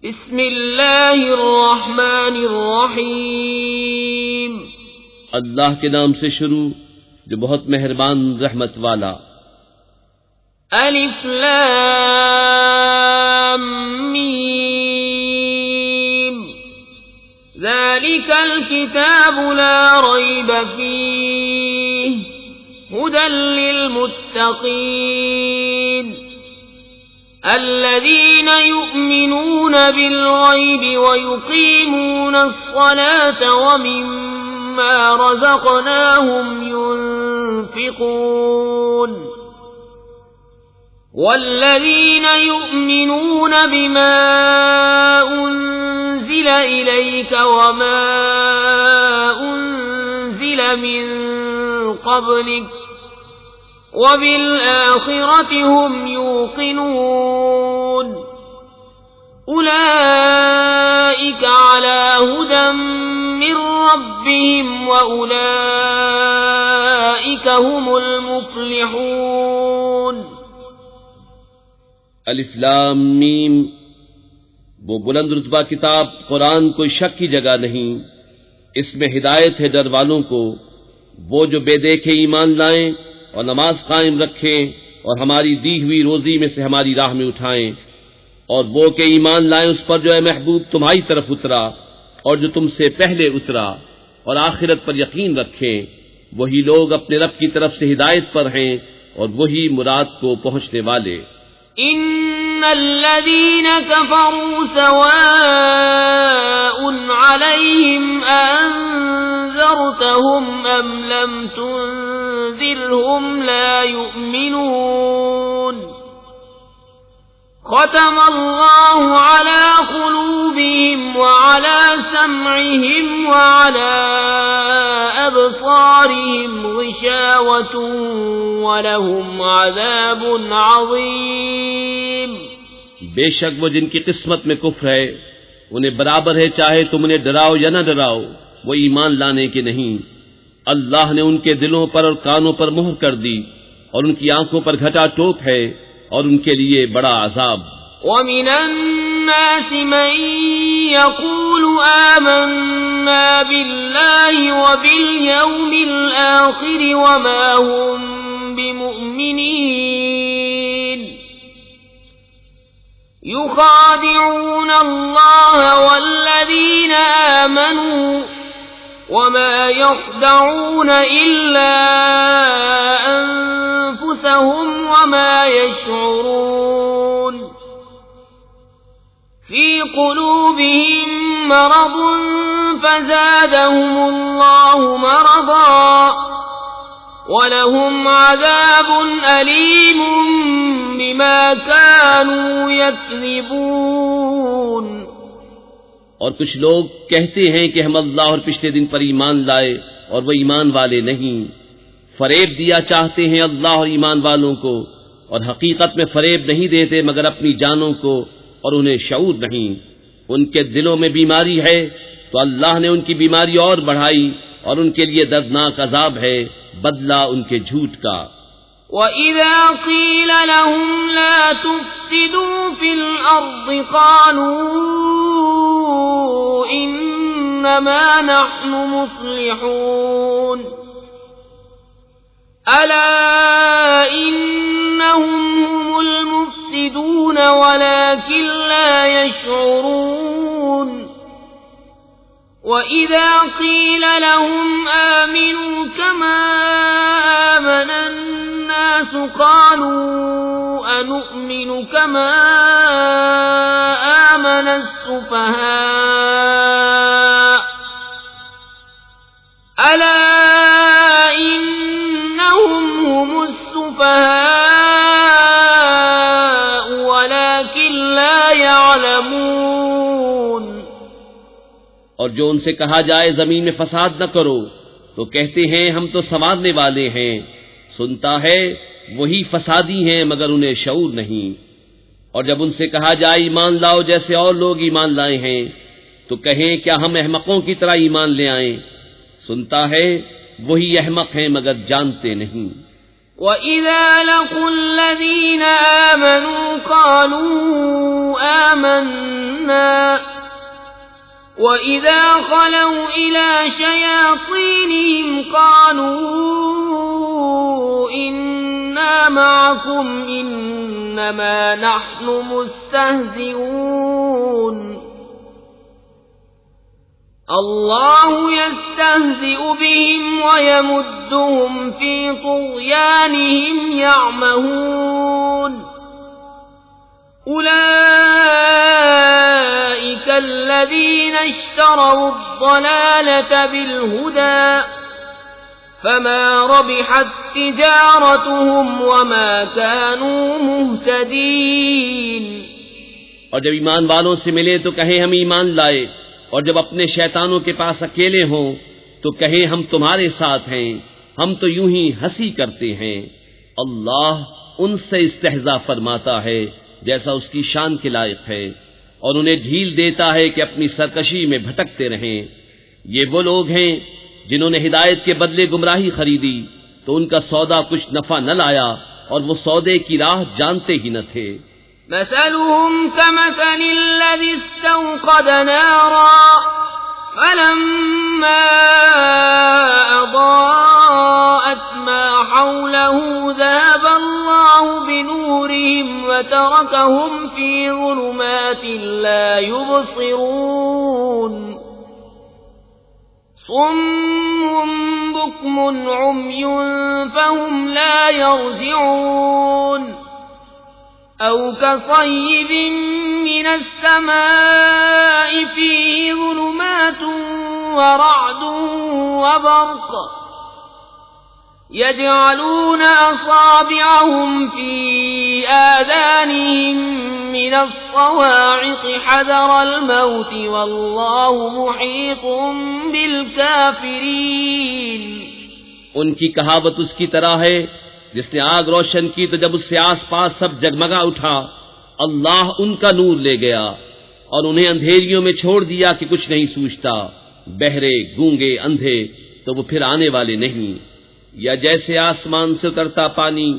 بسم اللہ الرحمن الرحیم، اللہ کے نام سے شروع جو بہت مہربان رحمت والا۔ الف لام میم، ذالک الکتاب لا ریب فیہ ھدی للمتقین الذين يؤمنون بالغيب ويقيمون الصلاة ومما رزقناهم ينفقون والذين يؤمنون بما أنزل إليك وما أنزل من قبلك وبالآخرة هم يوقنون أولئك على هدى من ربهم وأولئك هم المفلحون۔ الف لام میم، وہ بلند رتبہ کتاب قرآن کوئی شک کی جگہ نہیں، اس میں ہدایت ہے ڈر والوں کو، وہ جو بے دیکھے ایمان لائیں اور نماز قائم رکھیں اور ہماری دی ہوئی روزی میں سے ہماری راہ میں اٹھائیں، اور وہ کہ ایمان لائیں اس پر جو اے محبوب تمہاری طرف اترا اور جو تم سے پہلے اترا، اور آخرت پر یقین رکھیں، وہی لوگ اپنے رب کی طرف سے ہدایت پر ہیں اور وہی مراد کو پہنچنے والے۔ ان الذين كفروا سواء عليهم انذرتهم ام لم تنذرهم لا يؤمنون ختم الله على قلوبهم وعلى سمعهم وعلى أبصارهم غشاوة ولهم عذاب عظيم۔ بے شک وہ جن کی قسمت میں کفر ہے انہیں برابر ہے چاہے تم انہیں ڈراؤ یا نہ ڈراؤ، وہ ایمان لانے کے نہیں۔ اللہ نے ان کے دلوں پر اور کانوں پر مہر کر دی اور ان کی آنکھوں پر گھٹا ٹوپ ہے اور ان کے لیے بڑا عذاب۔ وَمِنَ النَّاسِ مَن يَقُولُ آمَنَّا بِاللَّهِ وَبِالْيَوْمِ الْآخِرِ وَمَا هُمْ بِمُؤْمِنِينَ يُخَادِعُونَ اللَّهَ وَالَّذِينَ آمَنُوا وَمَا يَخْدَعُونَ إِلَّا أَنفُسَهُمْ وَمَا يَشْعُرُونَ فِي قُلُوبِهِم مَّرَضٌ فَزَادَهُمُ اللَّهُ مَرَضًا وَلَهُمْ عَذَابٌ أَلِيمٌ بِمَا كَانُوا يَكْذِبُونَ۔ اور کچھ لوگ کہتے ہیں کہ ہم اللہ اور پچھلے دن پر ایمان لائے اور وہ ایمان والے نہیں، فریب دیا چاہتے ہیں اللہ اور ایمان والوں کو، اور حقیقت میں فریب نہیں دیتے مگر اپنی جانوں کو، اور انہیں شعور نہیں۔ ان کے دلوں میں بیماری ہے تو اللہ نے ان کی بیماری اور بڑھائی، اور ان کے لیے دردناک عذاب ہے بدلہ ان کے جھوٹ کا۔ وَإِذَا قِيلَ لَهُمْ لَا تُفْسِدُوا فِي الْأَرْضِ قَالُوا إِنَّمَا نَحْنُ مُصْلِحُونَ أَلَا إِنَّهُمْ هُمُ الْمُفْسِدُونَ وَلَكِنْ لَا يَشْعُرُونَ وَإِذَا قِيلَ لَهُمْ آمِنُوا كَمَا آمَنَ النَّاسُ قَالُوا أَنُؤْمِنُ كَمَا آمَنَ السُّفَهَاءُ أَلَا إِنَّهُمْ هُمُ السُّفَهَاءُ وَلَكِنْ لَا يَعْلَمُونَ۔ اور جو ان سے کہا جائے زمین میں فساد نہ کرو تو کہتے ہیں ہم تو سنوارنے والے ہیں، سنتا ہے وہی فسادی ہیں مگر انہیں شعور نہیں۔ اور جب ان سے کہا جائے ایمان لاؤ جیسے اور لوگ ایمان لائے ہیں تو کہیں کیا ہم احمقوں کی طرح ایمان لے آئیں، سنتا ہے وہی احمق ہیں مگر جانتے نہیں۔ وَإِذَا لَقُوا الَّذِينَ آمَنُوا قَالُوا آمَنَّا علما وإذا خلوا إلى شياطينهم قالوا إنا معكم إنما نحن مستهزئون الله يستهزئ بهم ويمدهم في طغيانهم يعمهون أولئك الذين اشتروا الضلالة بالهدى فما ربحت تجارتهم وما كانوا مهتدين۔ اور جب ایمان والوں سے ملے تو کہیں ہم ایمان لائے، اور جب اپنے شیطانوں کے پاس اکیلے ہوں تو کہیں ہم تمہارے ساتھ ہیں، ہم تو یوں ہی ہنسی کرتے ہیں۔ اللہ ان سے استہزاء فرماتا ہے جیسا اس کی شان کے لائق ہے، اور انہیں ڈھیل دیتا ہے کہ اپنی سرکشی میں بھٹکتے رہیں۔ یہ وہ لوگ ہیں جنہوں نے ہدایت کے بدلے گمراہی خریدی تو ان کا سودا کچھ نفع نہ لایا، اور وہ سودے کی راہ جانتے ہی نہ تھے۔ مثلهم كمثل الذي استوقد نارا فلما أضاءت ما حوله ذهب الله بنورهم وتركهم في ظلمات لا يبصرون صم بكم عمي فهم لا يرجعون أو كصيب من السماء فيه ظلمات ورعد وبرق يجعلون أصابعهم في آذانهم من الصواعق حذر الموت والله محيط بالكافرين۔ ان کی کہاوت اس کی طرح ہے جس نے آگ روشن کی تو جب اس سے آس پاس سب جگمگا اٹھا، اللہ ان کا نور لے گیا اور انہیں اندھیریوں میں چھوڑ دیا کہ کچھ نہیں سوچتا۔ بہرے، گونگے، اندھے تو وہ پھر آنے والے نہیں۔ یا جیسے آسمان سے اترتا پانی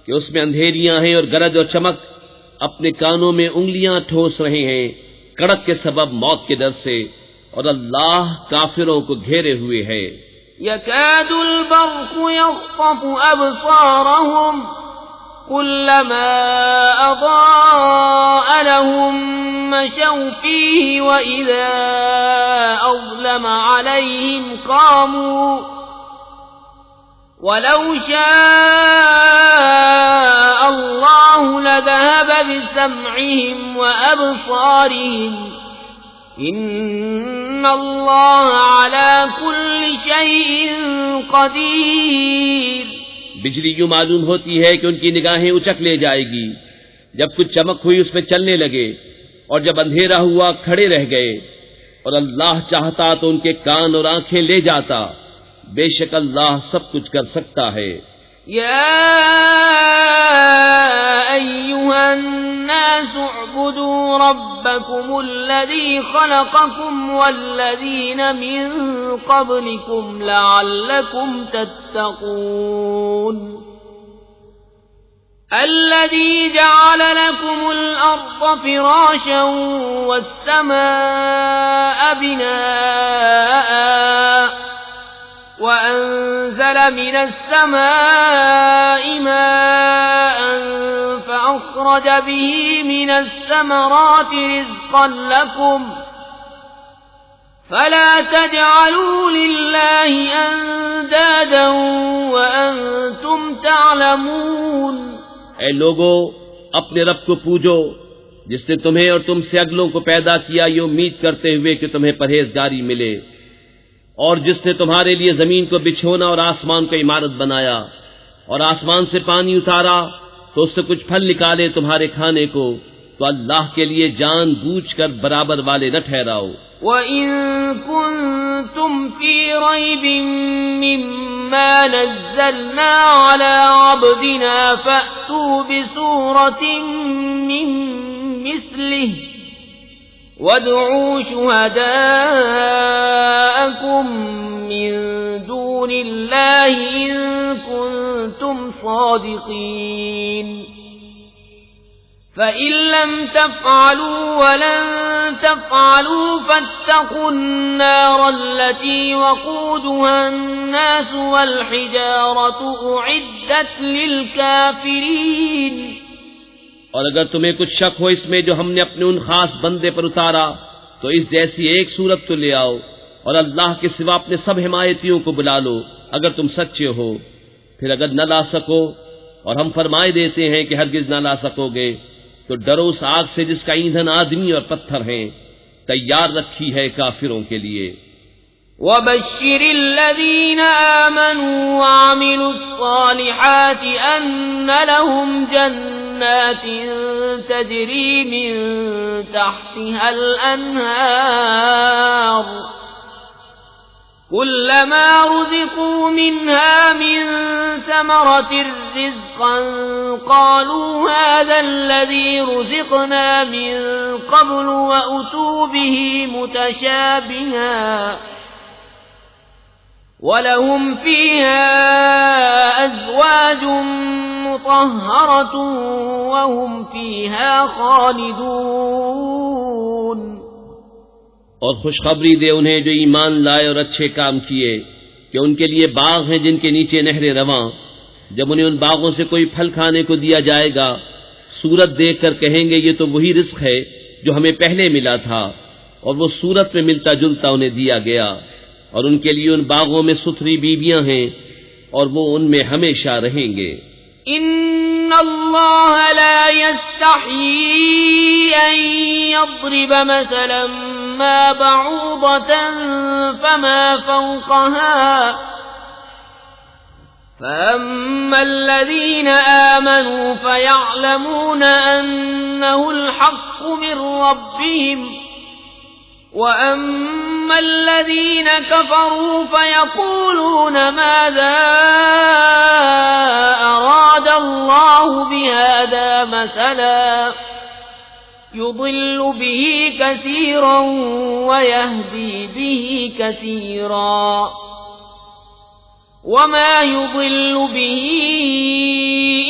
کہ اس میں اندھیریاں ہیں اور گرج اور چمک، اپنے کانوں میں انگلیاں ٹھوس رہے ہیں کڑک کے سبب موت کے ڈر سے، اور اللہ کافروں کو گھیرے ہوئے ہے۔ يكاد البرق يخطف أبصارهم كلما أضاء لهم مشوا فيه وإذا أظلم عليهم قاموا ولو شاء الله لذهب بسمعهم وأبصارهم ان اللہ علی کل شیء قدیر۔ بجلی یوں معلوم ہوتی ہے کہ ان کی نگاہیں اچک لے جائے گی، جب کچھ چمک ہوئی اس میں چلنے لگے، اور جب اندھیرا ہوا کھڑے رہ گئے، اور اللہ چاہتا تو ان کے کان اور آنکھیں لے جاتا۔ بے شک اللہ سب کچھ کر سکتا ہے۔ یا ایھا الناس اعبدوا ربکم الذی خلقکم والذین من قبلکم لعلکم تتقون الذی جعل لکم الارض فراشا والسماء بناء وأنزل من السماء ماء فأخرج به من الثمرات رزقا لكم فلا تجعلوا لله أندادا وأنتم تعلمون۔ اے لوگو، اپنے رب کو پوجو جس نے تمہیں اور تم سے اگلوں کو پیدا کیا یہ امید کرتے ہوئے کہ تمہیں پرہیزگاری ملے، اور جس نے تمہارے لیے زمین کو بچھونا اور آسمان کو عمارت بنایا، اور آسمان سے پانی اتارا تو اس سے کچھ پھل نکالے تمہارے کھانے کو، تو اللہ کے لیے جان بوجھ کر برابر والے نہ ٹھہراؤ۔ وَإِن كُنتُمْ فِي رَيْبٍ مِّمَّا نَزَّلْنَا عَلَىٰ عَبْدِنَا فَأْتُوا بِسُورَةٍ مِّن مِّثْلِهِ وَادْعُوا شُهَدَاءَكُم مِّن دُونِ اللَّهِ إِن كُنتُمْ صَادِقِينَ فَإِن لَّمْ تَفْعَلُوا وَلَن تفعلوا فاتقوا النار التي وقودها الناس والحجارة أعدت للكافرين۔ اور اگر تمہیں کچھ شک ہو اس میں جو ہم نے اپنے ان خاص بندے پر اتارا تو اس جیسی ایک صورت تو لے آؤ، اور اللہ کے سوا اپنے سب حمایتیوں کو بلا لو اگر تم سچے ہو۔ پھر اگر نہ لا سکو، اور ہم فرمائے دیتے ہیں کہ ہرگز نہ لا سکو گے، تو ڈرو اس آگ سے جس کا ایندھن آدمی اور پتھر ہیں، تیار رکھی ہے کافروں کے لیے۔ وَبَشِّرِ الَّذِينَ آمَنُوا وَعَمِلُوا الصَّالِحَاتِ أَنَّ لَهُمْ جَنَّاتٍ تَجْرِي مِن تَحْتِهَا الْأَنْهَارُ كُلَّمَا رُزِقُوا مِنْهَا مِن ثَمَرَةٍ رِزْقًا قَالُوا هَذَا الَّذِي رُزِقْنَا مِن قَبْلُ وَأُتُوا بِهِ مُتَشَابِهًا وَلَهُمْ فِيهَا أَزْوَاجٌ مُطَهَّرَةٌ وَهُمْ فِيهَا خَالِدُونَ۔ اور خوشخبری دے انہیں جو ایمان لائے اور اچھے کام کیے کہ ان کے لیے باغ ہیں جن کے نیچے نہریں رواں، جب انہیں ان باغوں سے کوئی پھل کھانے کو دیا جائے گا صورت دیکھ کر کہیں گے یہ تو وہی رزق ہے جو ہمیں پہلے ملا تھا، اور وہ صورت میں ملتا جلتا انہیں دیا گیا، اور ان کے لیے ان باغوں میں ستھری بیویاں ہیں اور وہ ان میں ہمیشہ رہیں گے۔ ان اللہ لا يستحيي ان يضرب مثلا ما بعوضة فما فوقها فأما الذين آمنوا فيعلمون أنه الحق من ربهم وَأَمَّا الَّذِينَ كَفَرُوا فَيَقُولُونَ مَاذَا أَرَادَ اللَّهُ بِهَذَا مَثَلًا يُضِلُّ بِهِ كَثِيرًا وَيَهْدِي بِهِ كَثِيرًا وَمَا يُضِلُّ بِهِ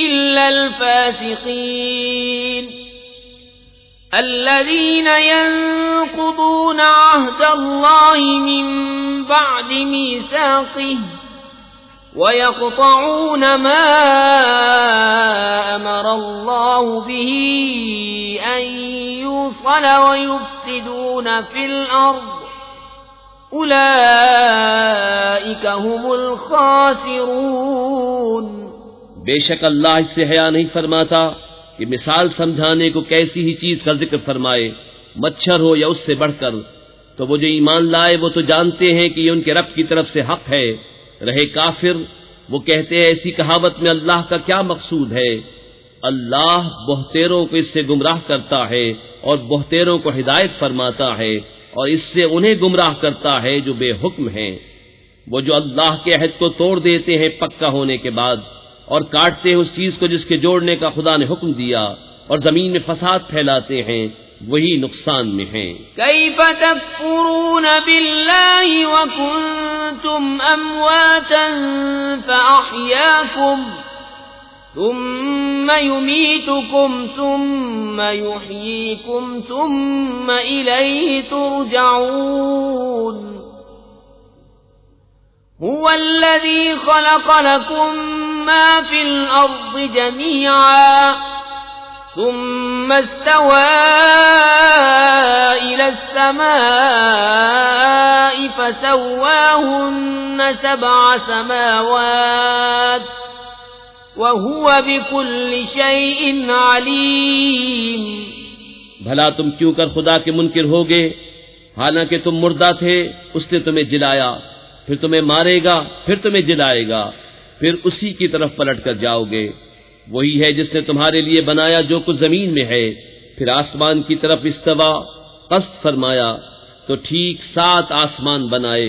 إِلَّا الْفَاسِقِينَ الذين ينقضون عهد الله من بعد ميثاقه ويقطعون ما أمر الله به أن يوصل ويفسدون في الأرض أولئك هم الخاسرون۔ بے شک اللہ اس سے حیا نہیں فرماتا کہ مثال سمجھانے کو کیسی ہی چیز کا ذکر فرمائے، مچھر ہو یا اس سے بڑھ کر، تو وہ جو ایمان لائے وہ تو جانتے ہیں کہ یہ ان کے رب کی طرف سے حق ہے، رہے کافر وہ کہتے ہیں ایسی کہاوت میں اللہ کا کیا مقصود ہے۔ اللہ بہتیروں کو اس سے گمراہ کرتا ہے اور بہتیروں کو ہدایت فرماتا ہے، اور اس سے انہیں گمراہ کرتا ہے جو بے حکم ہیں۔ وہ جو اللہ کے عہد کو توڑ دیتے ہیں پکا ہونے کے بعد، اور کاٹتے ہیں اس چیز کو جس کے جوڑنے کا خدا نے حکم دیا، اور زمین میں فساد پھیلاتے ہیں، وہی نقصان میں ہیں۔ کیف تکفرون باللہ وکنتم امواتا فاحیاکم ثم یمیتکم ثم یحییکم ثم الیہ ترجعون۔ هو الذي خلق لكم ما في الأرض جميعا ثم استوى إلى السماء فسواهن 7 سماوات وهو بكل شيء عليم۔ بھلا تم کیوں کر خدا کے منکر ہوگے، حالانکہ تم مردہ تھے، اس نے تمہیں جلایا، پھر تمہیں مارے گا، پھر تمہیں جلائے گا، پھر اسی کی طرف پلٹ کر جاؤ گے۔ وہی ہے جس نے تمہارے لیے بنایا جو کچھ زمین میں ہے، پھر آسمان کی طرف استوا قصد فرمایا تو ٹھیک 7 آسمان بنائے،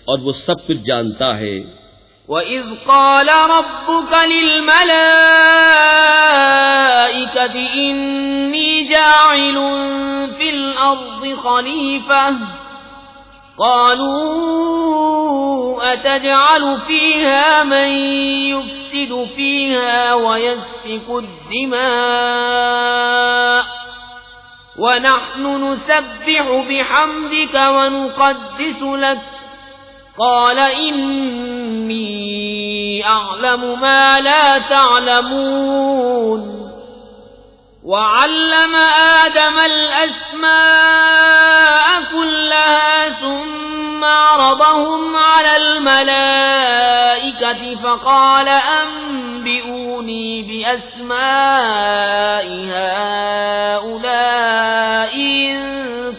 اور وہ سب کچھ جانتا ہے۔ وَإِذْ قَالَ رَبُّكَ لِلْمَلَائِكَةِ إِنِّي جَاعِلٌ فِي الْأَرْضِ خَلِيفَةً قالوا أتجعل فيها من يفسد فيها ويسفك الدماء ونحن نسبح بحمدك ونقدس لك قال إني أعلم ما لا تعلمون وعلم آدم الأسماء كلها ثم عرضهم على الملائكة فقال أنبئوني بأسماء هؤلاء إن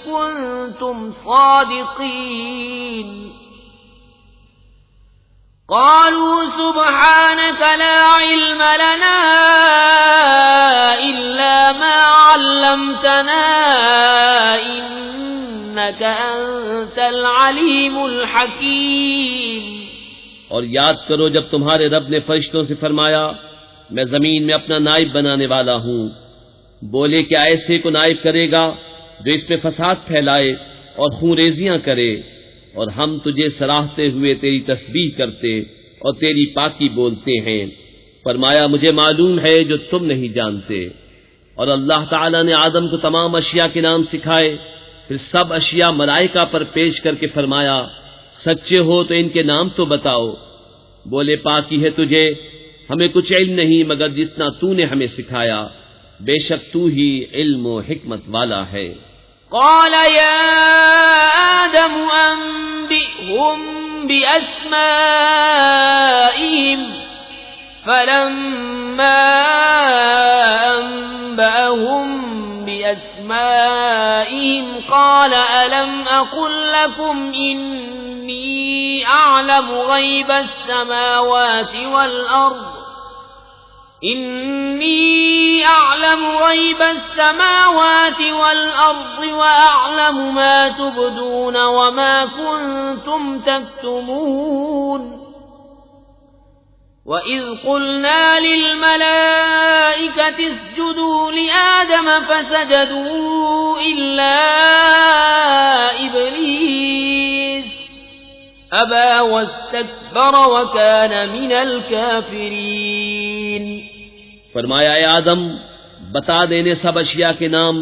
كنتم صادقين قالوا سبحانك لا علم لنا إلا ما علمتنا إنك أنت العليم الحكيم. اور یاد کرو جب تمہارے رب نے فرشتوں سے فرمایا میں زمین میں اپنا نائب بنانے والا ہوں. بولے کیا ایسے کو نائب کرے گا جو اس میں فساد پھیلائے اور خون ریزیاں کرے؟ اور ہم تجھے سراہتے ہوئے تیری تسبیح کرتے اور تیری پاکی بولتے ہیں. فرمایا مجھے معلوم ہے جو تم نہیں جانتے. اور اللہ تعالیٰ نے آدم کو تمام اشیاء کے نام سکھائے. پھر سب اشیاء ملائکہ پر پیش کر کے فرمایا سچے ہو تو ان کے نام تو بتاؤ. بولے پاکی ہے تجھے، ہمیں کچھ علم نہیں مگر جتنا تو نے ہمیں سکھایا، بے شک تو ہی علم و حکمت والا ہے. قال يا آدم أنبئهم بأسمائهم فلما أنبأهم بأسمائهم قال ألم أقل لكم إني أعلم غيب السماوات والأرض وأعلم ما تبدون وما كنتم تكتمون وإذ قلنا للملائكة اسجدوا لآدم فسجدوا إلا إبليس أبى واستكبر وكان من الكافرين. فرمایا اے آدم بتا دینے سب اشیاء کے نام.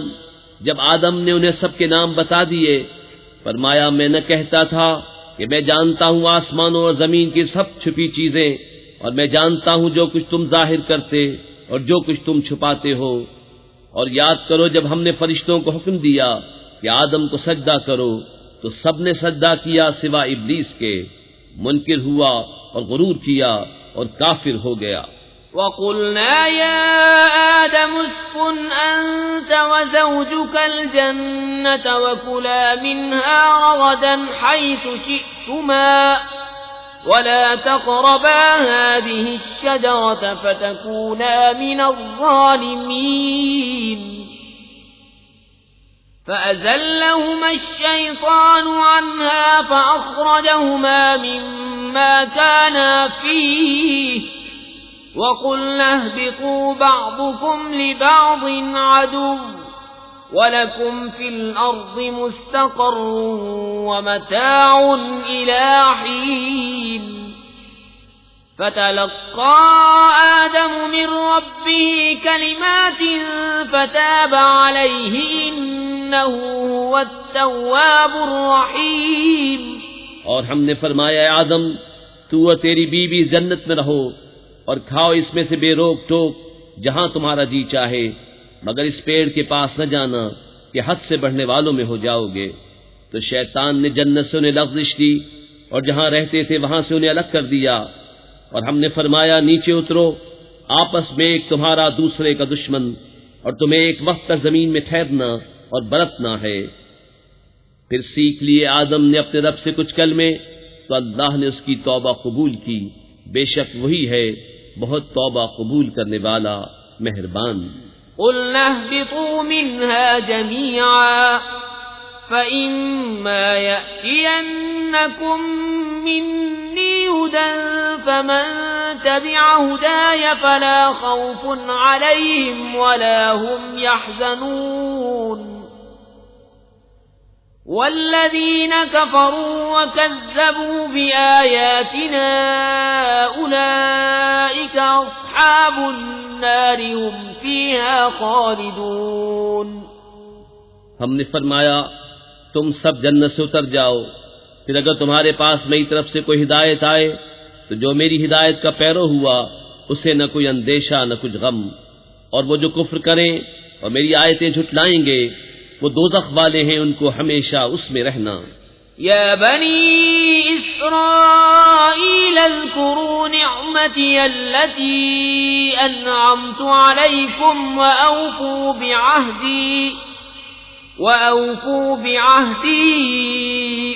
جب آدم نے انہیں سب کے نام بتا دیے فرمایا میں نہ کہتا تھا کہ میں جانتا ہوں آسمانوں اور زمین کی سب چھپی چیزیں، اور میں جانتا ہوں جو کچھ تم ظاہر کرتے اور جو کچھ تم چھپاتے ہو. اور یاد کرو جب ہم نے فرشتوں کو حکم دیا کہ آدم کو سجدہ کرو تو سب نے سجدہ کیا سوا ابلیس کے. منکر ہوا اور غرور کیا اور کافر ہو گیا. وَقُلْنَا يَا آدَمُ اسْكُنْ أَنْتَ وَزَوْجُكَ الْجَنَّةَ وَكُلَا مِنْهَا رَغَدًا حَيْثُ شِئْتُمَا وَلَا تَقْرَبَا هَٰذِهِ الشَّجَرَةَ فَتَكُونَا مِنَ الظَّالِمِينَ. فأزلهما الشيطان عنها فأخرجهما مما كانا فيه وقلنا اهبطوا بعضكم لبعض عدو ولكم في الأرض مستقر ومتاع إلى حين. فتلقى آدم من ربه كلمات فتاب عليه إنه هو التواب الرحيم. اور ہم نے فرمایا اے آدم تو اور تیری بیوی جنت میں رہو اور کھاؤ اس میں سے بے روک ٹوک جہاں تمہارا جی چاہے، مگر اس پیڑ کے پاس نہ جانا کہ حد سے بڑھنے والوں میں ہو جاؤ گے. تو شیطان نے جنت سے انہیں لغزش دی اور جہاں رہتے تھے وہاں سے انہیں الگ کر دیا. اور ہم نے فرمایا نیچے اترو، آپس میں ایک تمہارا دوسرے کا دشمن، اور تمہیں ایک وقت تک زمین میں ٹھہرنا اور برتنا ہے. پھر سیکھ لیے آدم نے اپنے رب سے کچھ کلمے تو اللہ نے اس کی توبہ قبول کی. بے شک وہی ہے بہت توبہ قبول کرنے والا مہربان. قُلْنَا اهْبِطُوا مِنْهَا جَمِيعًا فَإِمَّا يَأْتِيَنَّكُم مِّنِّي هُدًى فَمَن تَبِعَ هُدَايَ فَلَا خَوْفٌ عَلَيْهِمْ وَلَا هُمْ يَحْزَنُونَ. وَالَّذِينَ كَفَرُوا وَكَذَّبُوا بِآيَاتِنَا أُولَئِكَ أَصْحَابُ النَّارِ هُمْ فِيهَا خَالِدُونَ. ہم نے فرمایا تم سب جنت سے اتر جاؤ، پھر اگر تمہارے پاس میری طرف سے کوئی ہدایت آئے تو جو میری ہدایت کا پیرو ہوا اسے نہ کوئی اندیشہ نہ کچھ غم، اور وہ جو کفر کریں اور میری آیتیں جھٹلائیں گے وہ دوزخ والے ہیں، ان کو ہمیشہ اس میں رہنا۔ یا بنی اسرائیل اذکروا نعمتی التي انعمت علیکم وأوفوا بعهدي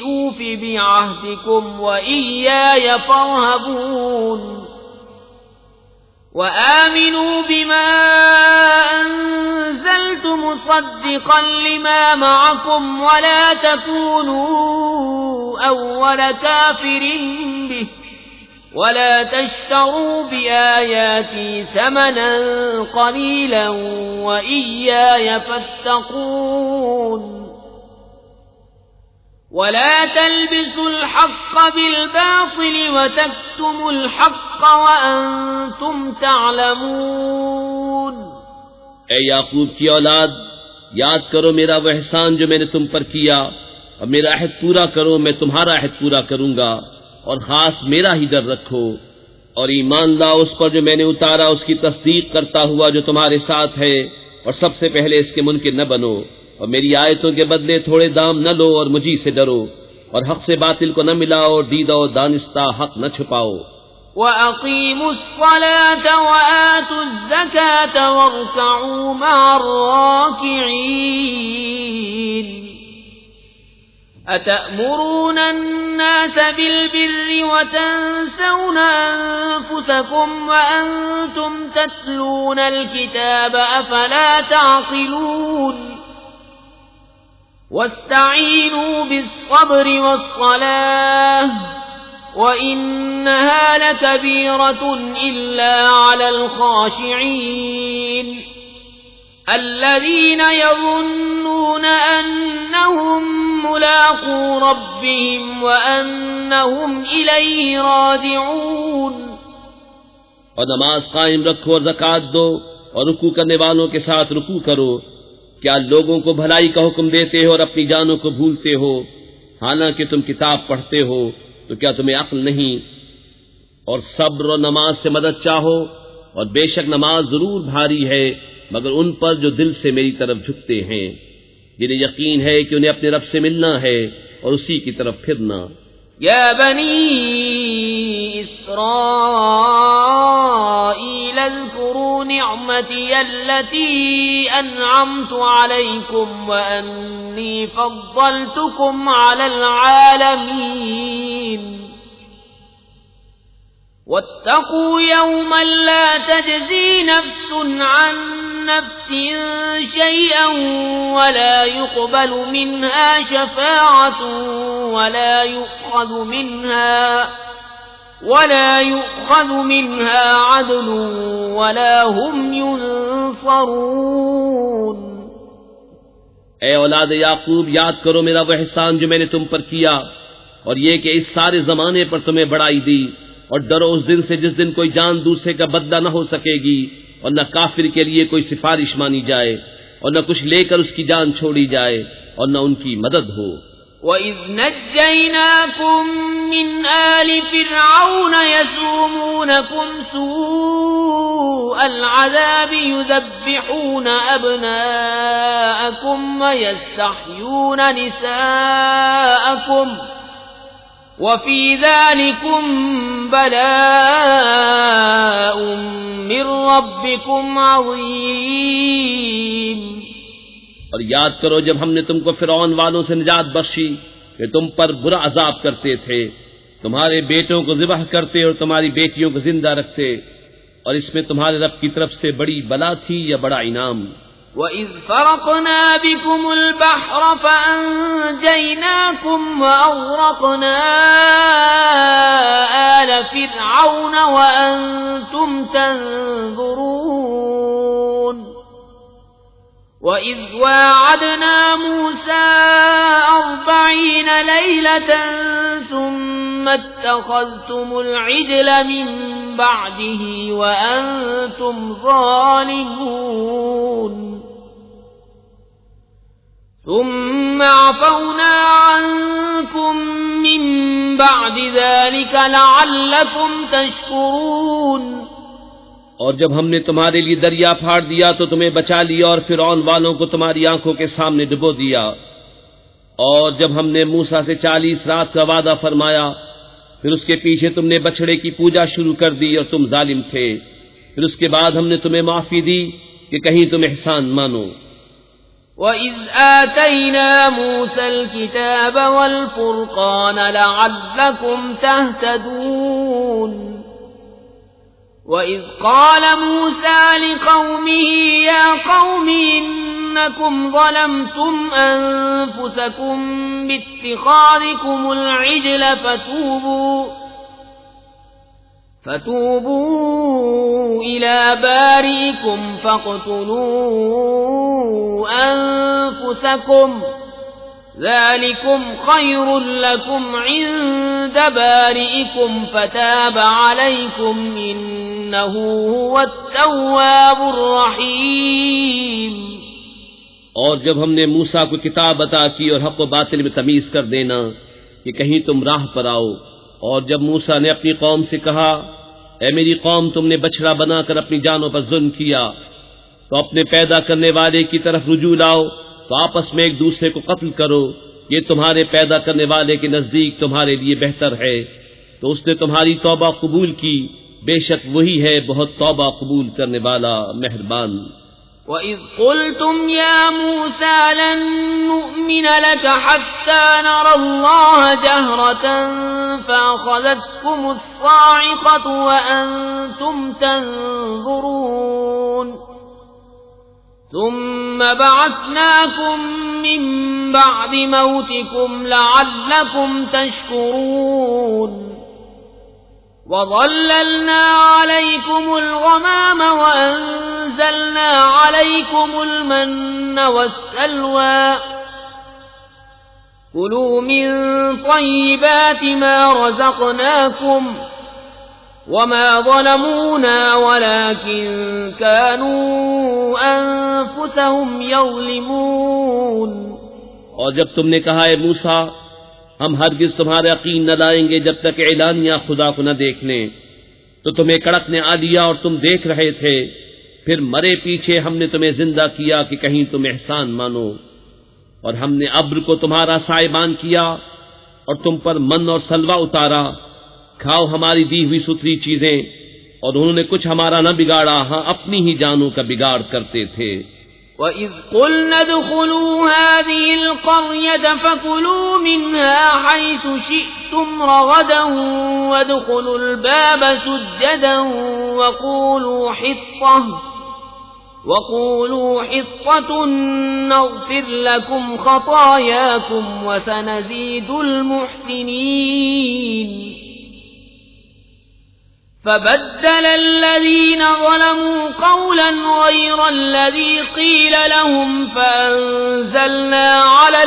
أوف بعهدكم وإياي فارهبون وآمنوا بما أنزلت مصدقا لما معكم ولا تكونوا أول كافر به ولا تشتروا بآياتي ثمنا قليلا وإياي فاتقون ولا تلبسوا الحق بالباطل وتكتموا الحق وأنتم تعلمون۔ اے یعقوب کی اولاد، یاد کرو میرا وہ احسان جو میں نے تم پر کیا، اور میرا عہد پورا کرو، میں تمہارا عہد پورا کروں گا، اور خاص میرا ہی ڈر رکھو، اور ایمان لاؤ اس پر جو میں نے اتارا، اس کی تصدیق کرتا ہوا جو تمہارے ساتھ ہے، اور سب سے پہلے اس کے منکر نہ بنو، اور میری آیتوں کے بدلے تھوڑے دام نہ لو، اور مجھی سے ڈرو، اور حق سے باطل کو نہ ملاؤ، اور دیدہ و دانستہ حق نہ چھپاؤ۔ وَأَقِيمُوا الصَّلَاةَ وَآتُوا الزَّكَاةَ وَارْكَعُوا مَعَ الرَّاكِعِينَ۔ أَتَأْمُرُونَ النَّاسَ بِالْبِرِّ وَتَنْسَوْنَ أَنفُسَكُمْ وَأَنْتُمْ تَتْلُونَ الْكِتَابَ أَفَلَا تَعْقِلُونَ وَاسْتَعِينُوا بِالصَّبْرِ وَالصَّلَاةِ وَإِنَّهَا لَكَبِيرَةٌ إِلَّا عَلَى الْخَاشِعِينَ الَّذِينَ يَظُنُّونَ أَنَّهُمْ مُلَاقُو رَبِّهِمْ وَأَنَّهُمْ إِلَيْهِ رَاجِعُونَ۔ اور نماز قائم رکھو اور زکوٰۃ دو، اور رکوع کرنے والوں کے ساتھ رکوع کرو۔ کیا لوگوں کو بھلائی کا حکم دیتے ہو اور اپنی جانوں کو بھولتے ہو؟ حالانکہ تم کتاب پڑھتے ہو تو کیا تمہیں عقل نہیں؟ اور صبر و نماز سے مدد چاہو، اور بے شک نماز ضرور بھاری ہے مگر ان پر جو دل سے میری طرف جھکتے ہیں، جنہیں یقین ہے کہ انہیں اپنے رب سے ملنا ہے اور اسی کی طرف پھرنا۔ یا بنی اسرائیل اذکروا نعمتی التي انعمت علیکم وانی فضلتکم علی العالمین واتقوا يوما لا تجزي نفس عن نفس شيئا ولا يقبل منها شفاعة ولا يؤخذ منها عدل ولا هم ينصرون۔ اے اولاد یعقوب، یاد کرو میرا وہ احسان جو میں نے تم پر کیا، اور یہ کہ اس سارے زمانے پر تمہیں بڑائی دی، اور ڈرو اس دن سے جس دن کوئی جان دوسرے کا بدلہ نہ ہو سکے گی، اور نہ کافر کے لیے کوئی سفارش مانی جائے، اور نہ کچھ لے کر اس کی جان چھوڑی جائے، اور نہ ان کی مدد ہو۔ وَإِذْ نَجَّيْنَاكُمْ مِنْ آلِ فِرْعَوْنَ يَسُومُونَكُمْ سُوءَ الْعَذَابِ يُذَبِّحُونَ أَبْنَاءَكُمْ وَيَسْتَحْيُونَ نِسَاءَكُمْ وَفِي ذَلِكُمْ بَلَاءٌ مِّن رَّبِّكُمْ عَظِيمٌ۔ اور یاد کرو جب ہم نے تم کو فرعون والوں سے نجات بخشی کہ تم پر برا عذاب کرتے تھے، تمہارے بیٹوں کو ذبح کرتے اور تمہاری بیٹیوں کو زندہ رکھتے، اور اس میں تمہارے رب کی طرف سے بڑی بلا تھی یا بڑا انعام۔ وَإِذْ فَرَقْنَا بِكُمُ الْبَحْرَ فَأَنْجَيْنَاكُمْ وَأَغْرَقْنَا آلَ فِرْعَوْنَ وَأَنْتُمْ تَنْظُرُونَ وَإِذْ وَاعَدْنَا مُوسَى 40 لَيْلَةً ثُمَّ اتَّخَذْتُمُ الْعِجْلَ مِنْ بَعْدِهِ وَأَنْتُمْ ظَالِمُونَ۔ ثم عفونا عنكم من بعد ذلك لعلكم تشكرون. اور جب ہم نے تمہارے لیے دریا پھاڑ دیا تو تمہیں بچا لیا اور فرعون والوں کو تمہاری آنکھوں کے سامنے ڈبو دیا. اور جب ہم نے موسیٰ سے 40 رات کا وعدہ فرمایا پھر اس کے پیچھے تم نے بچڑے کی پوجا شروع کر دی اور تم ظالم تھے، پھر اس کے بعد ہم نے تمہیں معافی دی کہ کہیں تم احسان مانو. وَإِذْ آتَيْنَا مُوسَى الْكِتَابَ وَالْفُرْقَانَ لَعَلَّكُمْ تَهْتَدُونَ. وَإِذْ قَالَ مُوسَى لِقَوْمِهِ يَا قَوْمِ إِنَّكُمْ ظَلَمْتُمْ أَنفُسَكُمْ بِاتِّخَاذِكُمُ الْعِجْلَ فتوبوا إلى بارئكم فاقتلوا أنفسكم ذلكم خير لكم عند بارئكم فتاب عليكم إنه هو التواب الرحيم. اور جب ہم نے موسیٰ کو کتاب عطا کی اور حق و باطل میں تمیز کر دینا کہ کہیں تم راہ پر آؤ، اور جب موسیٰ نے اپنی قوم سے کہا اے میری قوم تم نے بچڑا بنا کر اپنی جانوں پر ظلم کیا تو اپنے پیدا کرنے والے کی طرف رجوع لاؤ تو آپس میں ایک دوسرے کو قتل کرو، یہ تمہارے پیدا کرنے والے کے نزدیک تمہارے لیے بہتر ہے. تو اس نے تمہاری توبہ قبول کی، بے شک وہی ہے بہت توبہ قبول کرنے والا مہربان. وَإِذْ قُلْتُمْ يَا مُوسَى لَن نُّؤْمِنَ لَكَ حَتَّى نَرَى اللَّهَ جَهْرَةً فَأَخَذَتْكُمُ الصَّاعِقَةُ وَأَنتُمْ تَنظُرُونَ ثُمَّ بَعَثْنَاكُم مِّن بَعْدِ مَوْتِكُمْ لَعَلَّكُمْ تَشْكُرُونَ. وَظَلَّلْنَا عَلَيْكُمُ الْغَمَامَ وَأَنزَلْنَا عَلَيْكُمُ الْمَنَّ وَالسَّلْوَىٰ كُلُوا مِن طَيِّبَاتِ مَا رَزَقْنَاكُمْ وَمَا ظَلَمُونَا وَلَٰكِن كَانُوا أَنفُسَهُمْ يَظْلِمُونَ. اور جب تم نے کہا اے موسیٰ ہم ہرگز تمہارا یقین نہ لائیں گے جب تک اعلانیہ خدا کو نہ دیکھ لیں، تو تمہیں کڑک نے آ لیا اور تم دیکھ رہے تھے، پھر مرے پیچھے ہم نے تمہیں زندہ کیا کہ کہیں تم احسان مانو. اور ہم نے ابر کو تمہارا سائبان کیا اور تم پر من اور سلوہ اتارا، کھاؤ ہماری دی ہوئی ستھری چیزیں. اور انہوں نے کچھ ہمارا نہ بگاڑا، ہاں اپنی ہی جانوں کا بگاڑ کرتے تھے. وَإِذْ قُلْنَا ادْخُلُوا هَٰذِهِ الْقَرْيَةَ فَكُلُوا مِنْهَا حَيْثُ شِئْتُمْ رَغَدًا وَادْخُلُوا الْبَابَ سُجَّدًا وَقُولُوا حِطَّةٌ نَّغْفِرْ لَكُمْ خَطَايَاكُمْ وَسَنَزِيدُ الْمُحْسِنِينَ. فبدل الذين ظلموا قولا غير الذي قيل لهم فأنزلنا على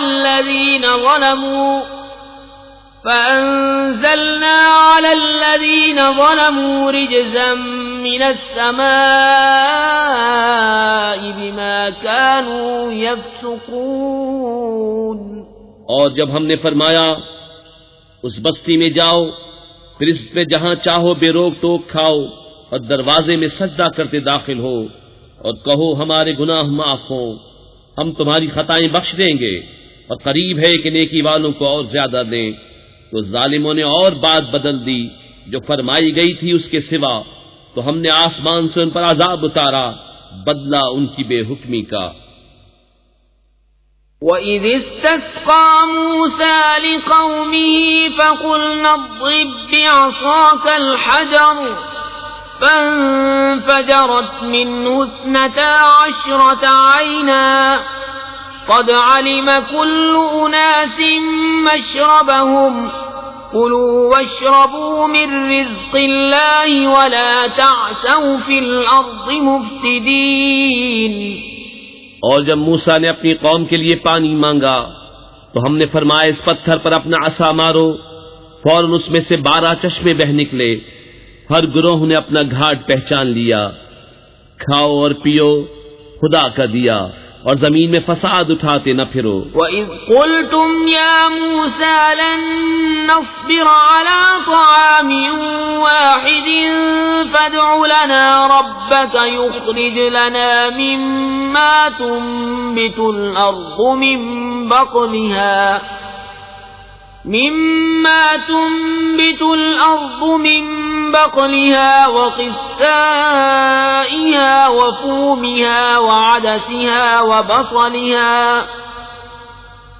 الذين ظلموا رجزا من السماء بما كانوا يفسقون. اور جب ہم نے فرمایا اس بستی میں جاؤ پھر اس پہ جہاں چاہو بے روک ٹوک کھاؤ اور دروازے میں سجدہ کرتے داخل ہو اور کہو ہمارے گناہ معاف ہوں، ہم تمہاری خطائیں بخش دیں گے اور قریب ہے کہ نیکی والوں کو اور زیادہ دیں. تو ظالموں نے اور بات بدل دی جو فرمائی گئی تھی اس کے سوا، تو ہم نے آسمان سے ان پر عذاب اتارا بدلہ ان کی بے حکمی کا. وَإِذِ اسْتَسْقَىٰ مُوسَىٰ لِقَوْمِهِ فَقُلْنَا اضْرِب بِّعَصَاكَ الْحَجَرَ فَانفَجَرَتْ مِنْهُ 12 عَيْنًا قَدْ عَلِمَ كُلُّ أُنَاسٍ مَّشْرَبَهُمْ كُلُوا وَاشْرَبُوا مِن رِّزْقِ اللَّهِ وَلَا تَعْثَوْا فِي الْأَرْضِ مُفْسِدِينَ. اور جب موسیٰ نے اپنی قوم کے لیے پانی مانگا تو ہم نے فرمایا اس پتھر پر اپنا عصا مارو، فوراً اس میں سے 12 چشمے بہ نکلے. ہر گروہ نے اپنا گھاٹ پہچان لیا. کھاؤ اور پیو خدا کا دیا، اور زمین میں فساد اٹھاتے نہ پھرو۔ وَإِذْ قُلْتُمْ يَا مُوسَى لَن نَّصْبِرَ عَلَىٰ طَعَامٍ وَاحِدٍ فَادْعُ لَنَا رَبَّكَ يُخْرِجْ لَنَا مِمَّا تُنبِتُ الْأَرْضُ من بقلها وقثائها وفومها وعدسها وبصلها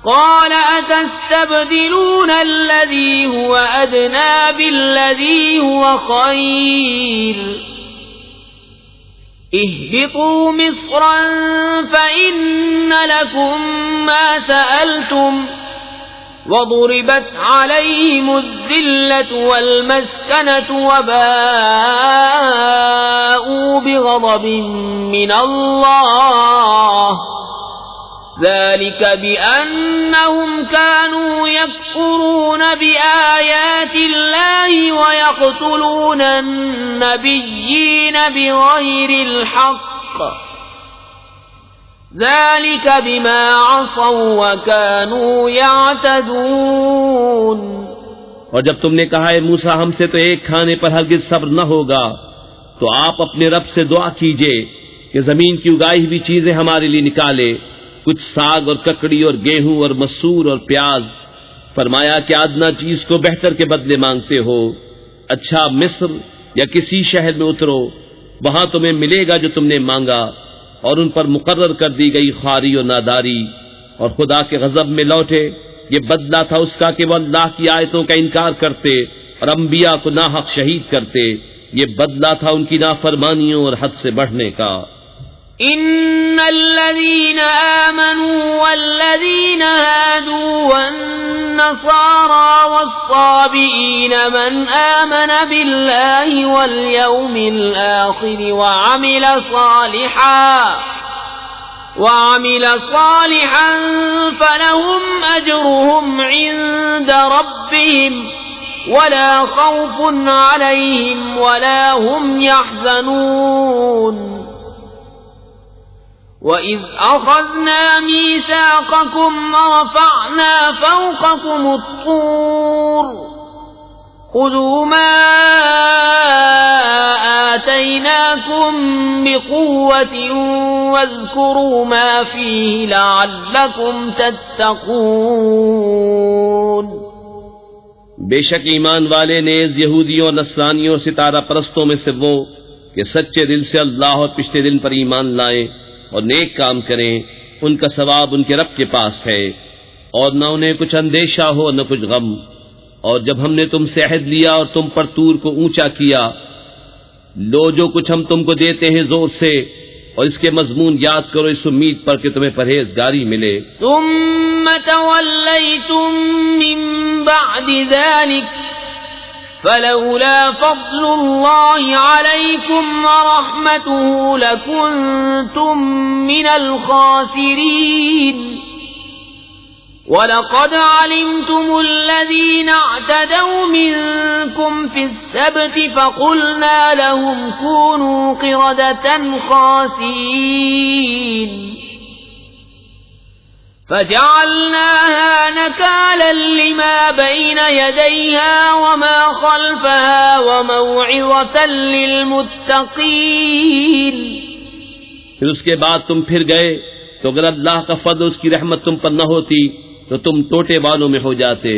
قال أتستبدلون الذي هو أدنى بالذي هو خير اهبطوا مصرا فإن لكم ما سألتم وضربت عليهم الذلة والمسكنة وباءوا بغضب من الله ذلك بأنهم كانوا يكفرون بآيات الله ويقتلون النبيين بغير الحق ذلك بما عصوا وكانوا يعتدون۔ اور جب تم نے کہا اے موسیٰ ہم سے تو ایک کھانے پر ہرگز صبر نہ ہوگا، تو آپ اپنے رب سے دعا کیجئے کہ زمین کی اگائی ہوئی چیزیں ہمارے لیے نکالے، کچھ ساگ اور ککڑی اور گیہوں اور مسور اور پیاز۔ فرمایا کہ ادنا چیز کو بہتر کے بدلے مانگتے ہو، اچھا مصر یا کسی شہر میں اترو، وہاں تمہیں ملے گا جو تم نے مانگا۔ اور ان پر مقرر کر دی گئی خواری اور ناداری، اور خدا کے غضب میں لوٹے۔ یہ بدلہ تھا اس کا کہ وہ اللہ کی آیتوں کا انکار کرتے اور انبیاء کو ناحق شہید کرتے، یہ بدلہ تھا ان کی نافرمانیوں اور حد سے بڑھنے کا۔ ان الذين آمنوا والذين هادوا والنصارى والصابئين من آمن بالله واليوم الآخر وعمل صالحا فلهم أجرهم عند ربهم ولا خوف عليهم ولا هم يحزنون۔ وَإِذْ أَخَذْنَا مِيثَاقَكُمْ وَرَفَعْنَا فَوْقَكُمُ الطُّورَ خُذُوا مَا آتَيْنَاكُمْ بِقُوَّةٍ وَاذْكُرُوا مَا فِيهِ لَعَلَّكُمْ تَتَّقُونَ۔ بے شک ایمان والے نیز یہودیوں اور نصرانیوں اور ستارہ پرستوں میں سے وہ کہ سچے دل سے اللہ اور پچھلے دن پر ایمان لائیں اور نیک کام کریں، ان کا ثواب ان کے رب کے پاس ہے، اور نہ انہیں کچھ اندیشہ ہو نہ کچھ غم۔ اور جب ہم نے تم سے عہد لیا اور تم پر طور کو اونچا کیا، لو جو کچھ ہم تم کو دیتے ہیں زور سے، اور اس کے مضمون یاد کرو اس امید پر کہ تمہیں پرہیزگاری ملے۔ ثم تولیتم من بعد ذلك فلولا فضل الله عليكم ورحمته لكنتم من الخاسرين۔ وَلَقَدْ عَلِمْتُمُ الَّذِينَ اعْتَدَوْا مِنكُمْ فِي السَّبْتِ فَقُلْنَا لَهُمْ كُونُوا قِرَدَةً خَاسِئِينَ فَجَعَلْنَاهَا نَكَالًا لِمَا بَيْنَ يَدَيْهَا وَمَا خَلْفَهَا وَمَوْعِظَةً لِلْمُتَّقِينَ۔ پھر اس کے بعد تم پھر گئے تو اگر اللہ کا فضل اس کی رحمت تم پر نہ ہوتی تو تم ٹوٹے والوں میں ہو جاتے،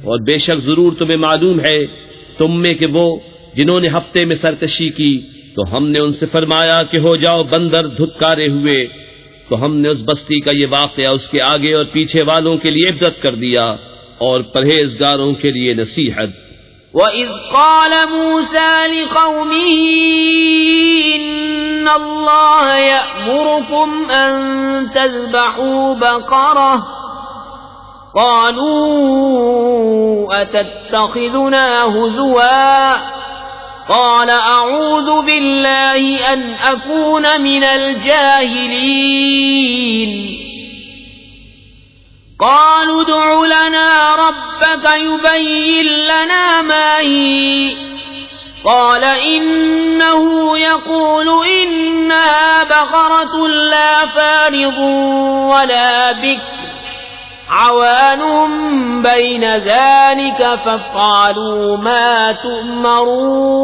اور بے شک ضرور تمہیں معلوم ہے تم میں کہ وہ جنہوں نے ہفتے میں سرکشی کی تو ہم نے ان سے فرمایا کہ ہو جاؤ بندر دھتکارے ہوئے، تو ہم نے اس بستی کا یہ واقعہ اس کے آگے اور پیچھے والوں کے لیے عبرت کر دیا اور پرہیزگاروں کے لیے نصیحت۔ وَإِذْ قَالَ مُوسَى لِقَوْمِهِ إِنَّ اللَّهَ يَأْمُرُكُمْ أَن تَذْبَحُوا بَقَرَةً قَالُوا أَتَتَّخِذُنَا هُزُوًا قَالَ أَعُوذُ بِاللَّهِ أَنْ أَكُونَ مِنَ الْجَاهِلِينَ قالوا ادع لنا ربك يبين لنا ما هي قال إنه يقول إنها بقرة لا فارض ولا بكر عوان بين ذلك فافعلوا ما تؤمرون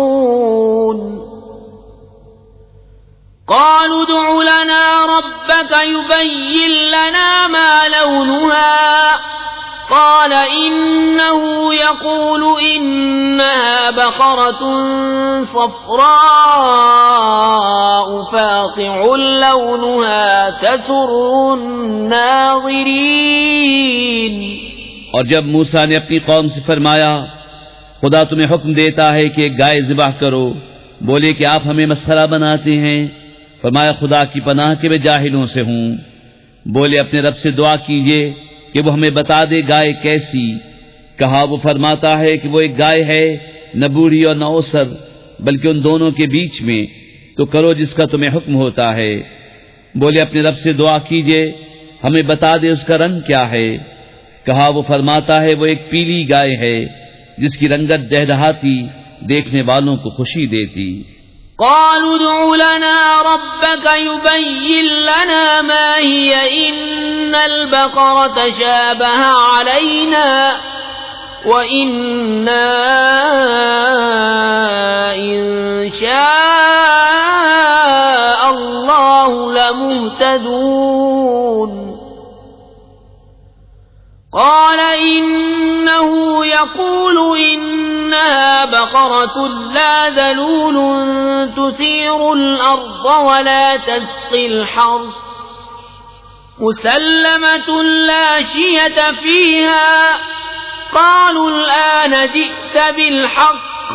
قالوا ادع لنا ربك يبين لنا ما لونها قال إنه يقول إنها بقرة صفراء فاقع لونها تسر الناظرين. اور جب موسیٰ نے اپنی قوم سے فرمایا خدا تمہیں حکم دیتا ہے کہ ایک گائے ذبح کرو، بولے کہ آپ ہمیں مسخرہ بناتے ہیں. فرمایا خدا کی پناہ کہ میں جاہلوں سے ہوں. بولے اپنے رب سے دعا کیجئے کہ وہ ہمیں بتا دے گائے کیسی. کہا وہ فرماتا ہے کہ وہ ایک گائے ہے، نہ بوڑھی اور نہ اوسر، بلکہ ان دونوں کے بیچ میں، تو کرو جس کا تمہیں حکم ہوتا ہے. بولے اپنے رب سے دعا کیجئے ہمیں بتا دے اس کا رنگ کیا ہے. کہا وہ فرماتا ہے وہ ایک پیلی گائے ہے جس کی رنگت دہدہاتی، دیکھنے والوں کو خوشی دیتی. قالوا ادع لنا ربك يبين لنا ما هي إن البقرة شابه علينا وإنا إن شاء الله لمهتدون. قال إنه يقول إنها بقرة لا ذلول تثير الأرض ولا تسقي الحرث مسلمة لا شية فيها. قالوا الآن جئت بالحق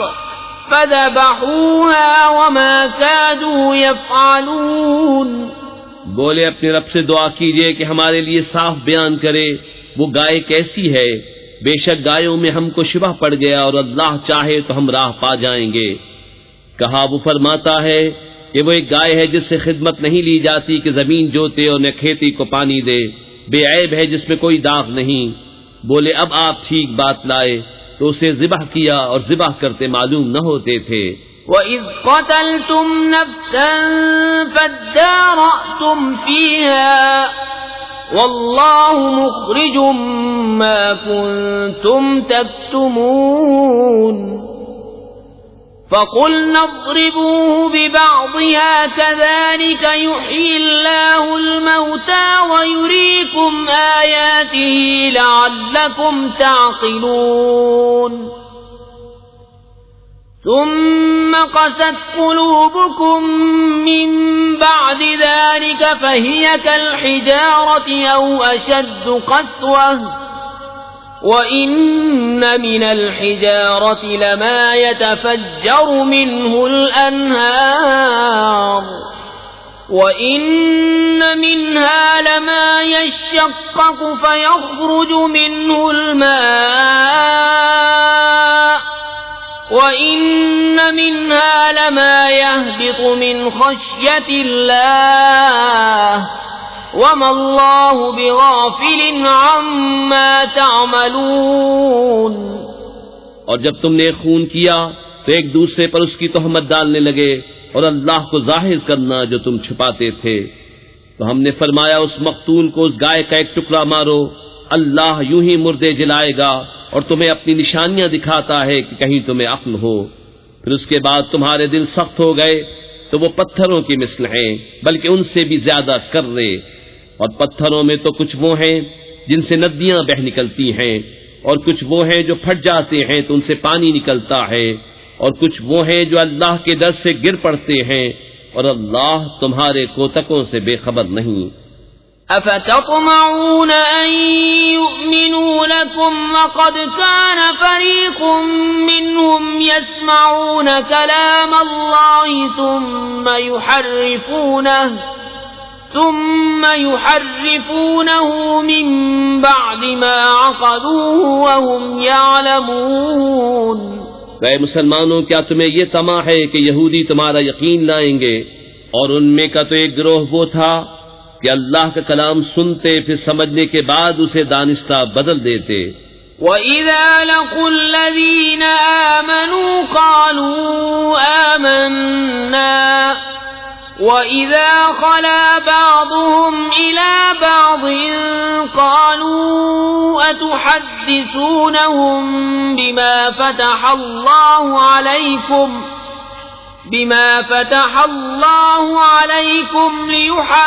فذبحوها وما كادوا يفعلون. بولے اپنے رب سے دعا کیجئے کہ ہمارے لیے صاف بیان کرے وہ گائے کیسی ہے. بے شک گایوں میں ہم کو شبہ پڑ گیا اور اللہ چاہے تو ہم راہ پا جائیں گے. کہا وہ فرماتا ہے کہ وہ ایک گائے ہے جس سے خدمت نہیں لی جاتی کہ زمین جوتے اور نہ کھیتی کو پانی دے، بے عیب ہے جس میں کوئی داغ نہیں. بولے اب آپ ٹھیک بات لائے تو اسے ذبح کیا اور ذبح کرتے معلوم نہ ہوتے تھے. وَإِذْ قَتَلْتُمْ نَفْسًا فَادَّارَأْتُمْ فِيهَا وَاللَّهُ مُخْرِجٌ مَا كُنْتُمْ تَكْتُمُونَ. فَقُلْنَا اضْرِبُوهُ بِبَعْضِهَا كَذَلِكَ يُحْيِي اللَّهُ الْمَوْتَى وَيُرِيكُمْ آيَاتِهِ لَعَلَّكُمْ تَعْقِلُونَ. ثم قست قلوبكم من بعد ذلك فهي كالحجارة أو أشد قسوة وإن من الحجارة لما يتفجر منه الأنهار وإن منها لما يشقق فيخرج منه الماء وَإِنَّ مِنْهَا لَمَا يَهْبِطُ مِنْ خَشْيَةِ اللَّهِ وَمَا اللَّهُ بِغَافِلٍ عَمَّا تَعْمَلُونَ. اور جب تم نے خون کیا تو ایک دوسرے پر اس کی تہمت ڈالنے لگے اور اللہ کو ظاہر کرنا جو تم چھپاتے تھے. تو ہم نے فرمایا اس مقتول کو اس گائے کا ایک ٹکڑا مارو، اللہ یوں ہی مردے جلائے گا اور تمہیں اپنی نشانیاں دکھاتا ہے کہ کہیں تمہیں عقل ہو. پھر اس کے بعد تمہارے دل سخت ہو گئے تو وہ پتھروں کی مثل ہیں بلکہ ان سے بھی زیادہ کرے. اور پتھروں میں تو کچھ وہ ہیں جن سے ندیاں بہ نکلتی ہیں، اور کچھ وہ ہیں جو پھٹ جاتے ہیں تو ان سے پانی نکلتا ہے، اور کچھ وہ ہیں جو اللہ کے ڈر سے گر پڑتے ہیں، اور اللہ تمہارے کوتکوں سے بے خبر نہیں. أفتطمعون أن يؤمنوا لكم وقد كان فريق منهم يسمعون كلام الله ثم يحرفونه من بعد ما عقلوه وهم يعلمون. اے مسلمانوں، کیا تمہیں یہ طمع ہے کہ یہودی تمہارا یقین لائیں گے؟ اور ان میں کا تو ایک گروہ وہ تھا کہ اللہ کا کلام سنتے پھر سمجھنے کے بعد اسے دانستہ بدل دیتے، وَإِذَا لَقُوا الَّذِينَ آمَنُوا قَالُوا آمَنَّا وَإِذَا خَلَا بَعْضُهُمْ إِلَى بَعْضٍ قَالُوا أَتُحَدِّثُونَهُم بما فتح الله عليكم ليحاجوكم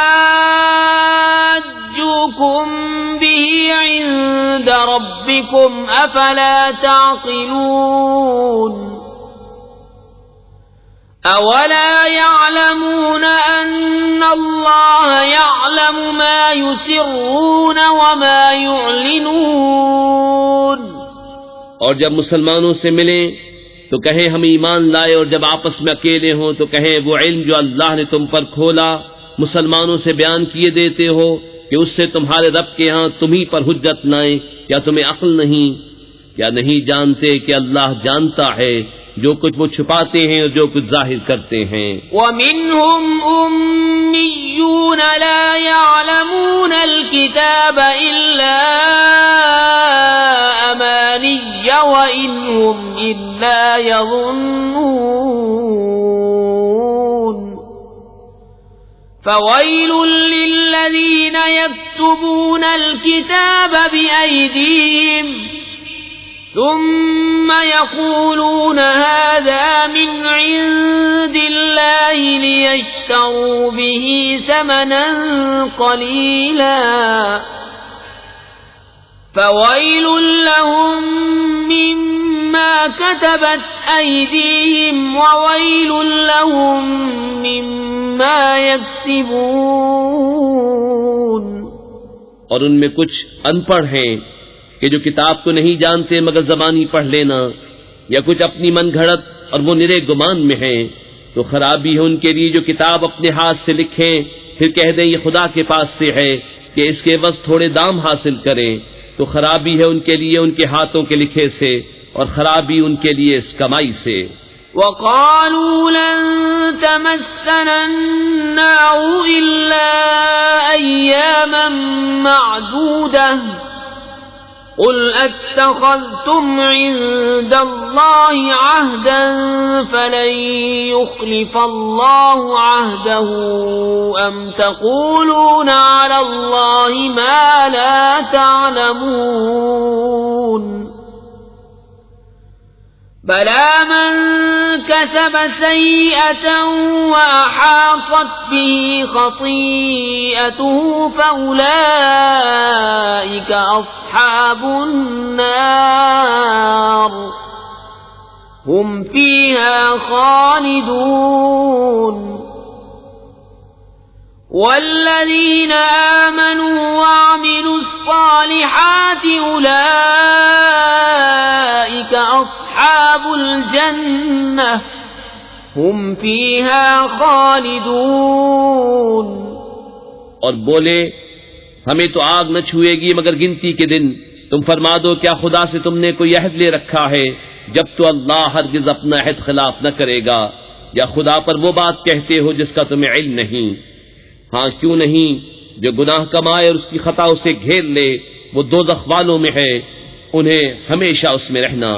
به عند ربكم أفلا تعقلون أولا يعلمون أن الله يعلم ما يسرون وما يعلنون. اور جب مسلمانوں سے ملیں تو کہیں ہم ایمان لائے، اور جب آپس میں اکیلے ہوں تو کہیں وہ علم جو اللہ نے تم پر کھولا مسلمانوں سے بیان کیے دیتے ہو کہ اس سے تمہارے رب کے ہاں تمہیں پر حجت لائیں. کیا تمہیں عقل نہیں؟ کیا نہیں جانتے کہ اللہ جانتا ہے جو کچھ وہ چھپاتے ہیں اور جو کچھ ظاہر کرتے ہیں. وَمِنْهُمْ أُمِّيُّونَ لَا يَعْلَمُونَ الْكِتَابَ إِلَّا أَمَانِيَّ وَإِنْ هُمْ إِلَّا يَظُنُّونَ. فَوَيْلٌ لِّلَّذِينَ يَكْتُبُونَ الْكِتَابَ بِأَيْدِيهِمْ ثم يقولون هذا من عند الله ليشتروا به ثمنا قليلا فويل لهم مما كتبت أيديهم وويل لهم مما يكسبون. اور ان میں کچھ ان پڑھ ہیں کہ جو کتاب کو نہیں جانتے مگر زبانی پڑھ لینا، یا کچھ اپنی من گھڑت اور وہ نرے گمان میں ہیں، تو خرابی ہے ان کے لیے جو کتاب اپنے ہاتھ سے لکھیں پھر کہہ دیں یہ خدا کے پاس سے ہے کہ اس کے عوض تھوڑے دام حاصل کریں. تو خرابی ہے ان کے لیے ان کے ہاتھوں کے لکھے سے، اور خرابی ان کے لیے اس کمائی سے. وَقَالُوا لَن تَمَسَّنَا النَّارُ إِلَّا أَيَّامًا مَّعْدُودَةً قُلْ أَتَّخَذْتُمْ عِندَ اللَّهِ عَهْدًا فَلَن يُخْلِفَ اللَّهُ عَهْدَهُ أَمْ تَقُولُونَ عَلَى اللَّهِ مَا لَا تَعْلَمُونَ. بَلَى مَن كَسَبَ سَيِّئَةً وَأَحَاطَتْ بِهِ خَطِيئَتُهُ فَأُولَئِكَ أَصْحَابُ النَّارِ هُمْ فِيهَا خَالِدُونَ. وَالَّذِينَ آمَنُوا وَعَمِلُوا الصَّالِحَاتِ أُولَئِكَ أَصْحَابُ الْجَنَّةِ هُمْ فِيهَا خَالِدُونَ. اور بولے ہمیں تو آگ نہ چھوئے گی مگر گنتی کے دن. تم فرما دو کیا خدا سے تم نے کوئی عہد لے رکھا ہے؟ جب تو اللہ ہرگز اپنا عہد خلاف نہ کرے گا. یا خدا پر وہ بات کہتے ہو جس کا تمہیں علم نہیں؟ ہاں کیوں نہیں، جو گناہ کمائے اور اس کی خطا اسے گھیر لے وہ دوزخ والوں میں ہے، انہیں ہمیشہ اس میں رہنا.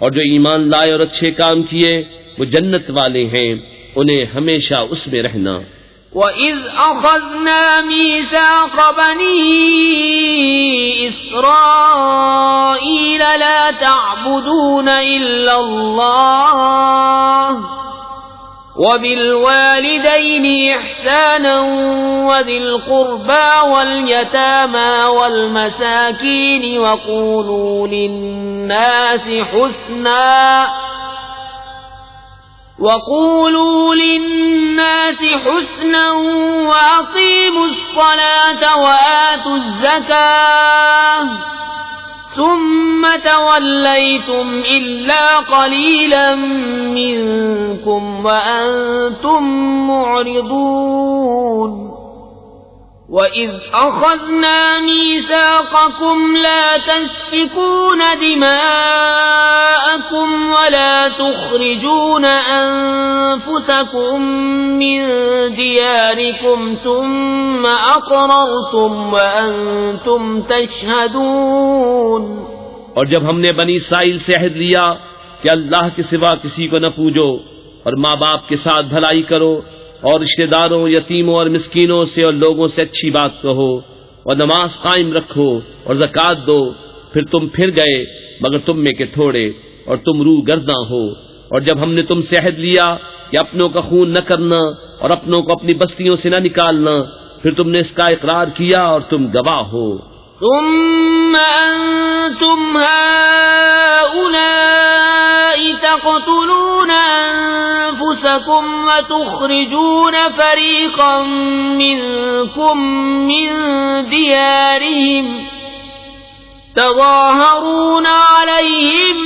اور جو ایمان لائے اور اچھے کام کیے وہ جنت والے ہیں، انہیں ہمیشہ اس میں رہنا. وَإِذْ أَخَذْنَا مِيثَاقَ بَنِي إِسْرَائِيلَ لَا تَعْبُدُونَ إِلَّا اللَّهَ وَبِالْوَالِدَيْنِ إِحْسَانًا وَذِي الْقُرْبَى وَالْيَتَامَى وَالْمَسَاكِينِ وَقُولُوا لِلنَّاسِ حُسْنًا وَأَقِيمُوا الصَّلَاةَ وَآتُوا الزَّكَاةَ ثُمَّ تَوَلَّيْتُمْ إِلَّا قَلِيلًا مِّنكُمْ وَأَنتُم مُّعْرِضُونَ. وَإِذْ أَخَذْنَا مِيثَاقَكُمْ لَا تَسْفِكُونَ دِمَاءَكُمْ وَلَا تُخْرِجُونَ أَنفُسَكُم مِّن دِيَارِكُمْ ثُمَّ أَقْرَرْتُمْ وَأَنتُمْ تَشْهَدُونَ. اور جب ہم نے بنی اسرائیل سے عہد لیا کہ اللہ کے سوا کسی کو نہ پوجو اور ماں باپ کے ساتھ بھلائی کرو اور رشتہ داروں، یتیموں اور مسکینوں سے اور لوگوں سے اچھی بات کہو اور نماز قائم رکھو اور زکوٰۃ دو، پھر تم پھر گئے مگر تم میں کے تھوڑے اور تم روح گرداں ہو۔ اور جب ہم نے تم سے عہد لیا کہ اپنوں کا خون نہ کرنا اور اپنوں کو اپنی بستیوں سے نہ نکالنا، پھر تم نے اس کا اقرار کیا اور تم گواہ ہو۔ ثم أنتم هؤلاء تقتلون أنفسكم وتخرجون فريقا منكم من ديارهم تظاهرون عليهم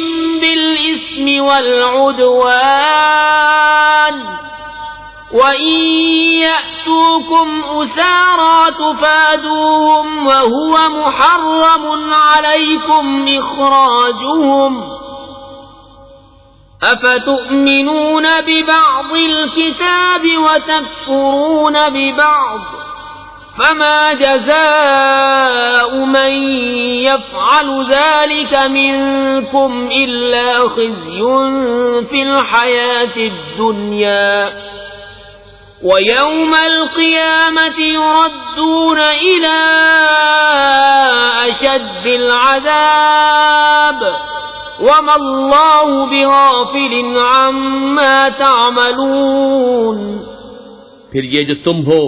بالإثم والعدوان وَإِن يَأْتُوكُمْ أُسَارَىٰ تُفَادُوهُمْ وَهُوَ مُحَرَّمٌ عَلَيْكُمْ إِخْرَاجُهُمْ أَفَتُؤْمِنُونَ بِبَعْضِ الْكِتَابِ وَتَكْفُرُونَ بِبَعْضٍ فَمَا جَزَاءُ مَن يَفْعَلُ ذَلِكَ مِنكُمْ إِلَّا خِزْيٌ فِي الْحَيَاةِ الدُّنْيَا وَيَوْمَ الْقِيَامَةِ يُرَدُّونَ إِلَىٰ أَشَدِّ الْعَذَابِ وَمَا اللَّهُ بِغَافِلٍ عَمَّا تَعْمَلُونَ۔ پھر یہ جو تم ہو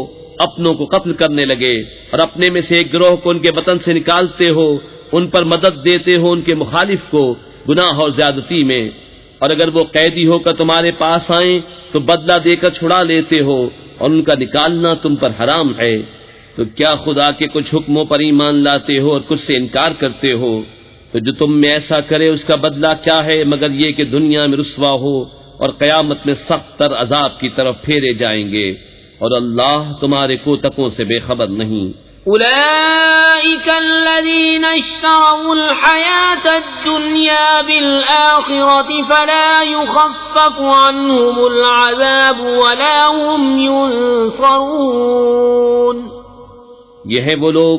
اپنوں کو قتل کرنے لگے اور اپنے میں سے ایک گروہ کو ان کے وطن سے نکالتے ہو، ان پر مدد دیتے ہو ان کے مخالف کو گناہ اور زیادتی میں، اور اگر وہ قیدی ہو کر تمہارے پاس آئیں تو بدلہ دے کر چھڑا لیتے ہو اور ان کا نکالنا تم پر حرام ہے، تو کیا خدا کے کچھ حکموں پر ایمان لاتے ہو اور کچھ سے انکار کرتے ہو؟ تو جو تم میں ایسا کرے اس کا بدلہ کیا ہے مگر یہ کہ دنیا میں رسوا ہو اور قیامت میں سخت تر عذاب کی طرف پھیرے جائیں گے، اور اللہ تمہارے کوتکوں سے بے خبر نہیں۔ أولئك الذين اشتروا الحياة الدنيا بالآخرة فلا يخفف عنهم العذاب ولا هم ينصرون۔ یہ ہے وہ لوگ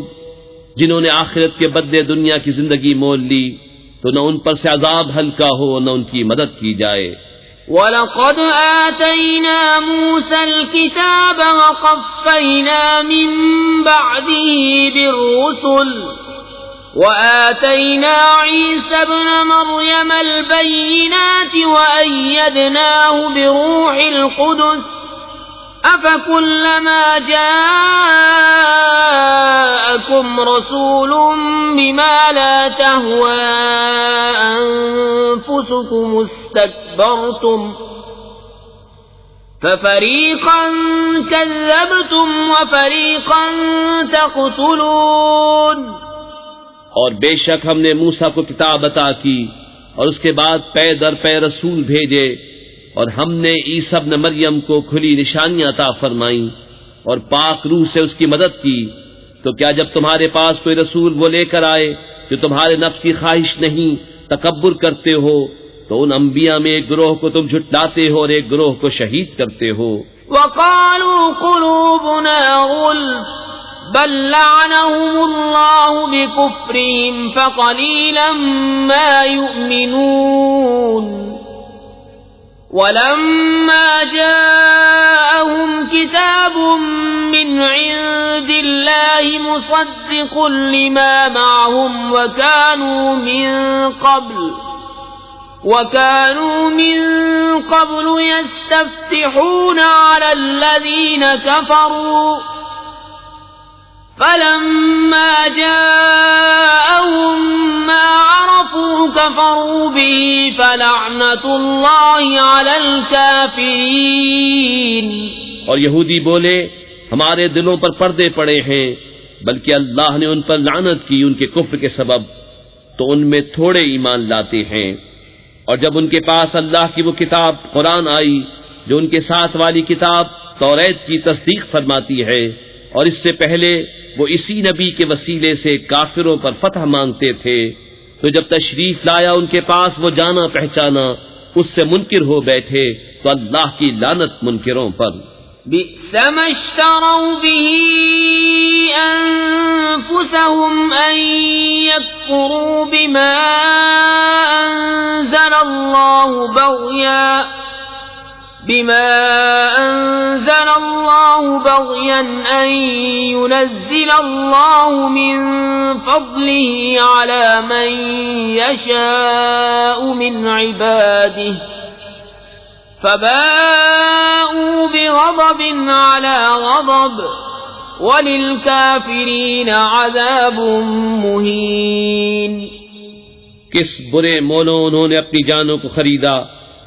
جنہوں نے آخرت کے بدلے دنیا کی زندگی مول لی، تو نہ ان پر سے عذاب ہلکا ہو نہ ان کی مدد کی جائے۔ وَلَقَدْ آتَيْنَا مُوسَى الْكِتَابَ وَقَفَّيْنَا مِن بَعْدِهِ بِالرُّسُلِ وَآتَيْنَا عِيسَى ابْنَ مَرْيَمَ الْبَيِّنَاتِ وَأَيَّدْنَاهُ بِرُوحِ الْقُدُسِ أَفَكُلَّمَا جَاءَكُمْ رَسُولٌ بِمَا لَا تَهْوَىٰ أَنفُسُكُمُ اسْتَكْبَرْتُمْ فَفَرِيقًا كَذَّبْتُمْ وَفَرِيقًا تَقْتُلُونَ۔ اور بے شک ہم نے موسیٰ کو کتاب عطا کی اور اس کے بعد پے در پے رسول بھیجے، اور ہم نے عیسیٰ ابن مریم کو کھلی نشانیاں عطا فرمائیں اور پاک روح سے اس کی مدد کی، تو کیا جب تمہارے پاس کوئی رسول وہ لے کر آئے جو تمہارے نفس کی خواہش نہیں تکبر کرتے ہو، تو ان انبیاء میں ایک گروہ کو تم جھٹلاتے ہو اور ایک گروہ کو شہید کرتے ہو۔ وَقَالُوا قُلُوبُنَا غُلْفٌ بَل لَّعَنَهُمُ اللَّهُ بِكُفْرِهِمْ فَقَلِيلًا مَّا يُؤْمِنُونَ۔ وَلَمَّا جَاءَهُمْ كِتَابٌ مِّنْ عِندِ اللَّهِ مُصَدِّقٌ لِّمَا مَعَهُمْ وَكَانُوا مِن قَبْلُ يَسْتَفْتِحُونَ عَلَى الَّذِينَ كَفَرُوا فَلَمَّا جَاءَهُم مَّا عَرَفُوا كَفَرُوا بِهِ فَلَعْنَةُ اللَّهِ عَلَى الْكَافِرِينَ۔ اور یہودی بولے ہمارے دلوں پر پردے پڑے ہیں، بلکہ اللہ نے ان پر لعنت کی ان کے کفر کے سبب، تو ان میں تھوڑے ایمان لاتے ہیں۔ اور جب ان کے پاس اللہ کی وہ کتاب قرآن آئی جو ان کے ساتھ والی کتاب توریت کی تصدیق فرماتی ہے، اور اس سے پہلے وہ اسی نبی کے وسیلے سے کافروں پر فتح مانگتے تھے، تو جب تشریف لایا ان کے پاس وہ جانا پہچانا، اس سے منکر ہو بیٹھے، تو اللہ کی لعنت منکروں پر۔ بئس ما اشتروا به أنفسهم أن يكفروا بما بغيا أن ينزل الله من فضله على من يشاء من عباده فباءوا بغضب على غضب وَلِلْكَافِرِينَ عَذَابٌ مُهِينٌ۔ کس برے مولوں انہوں نے اپنی جانوں کو خریدا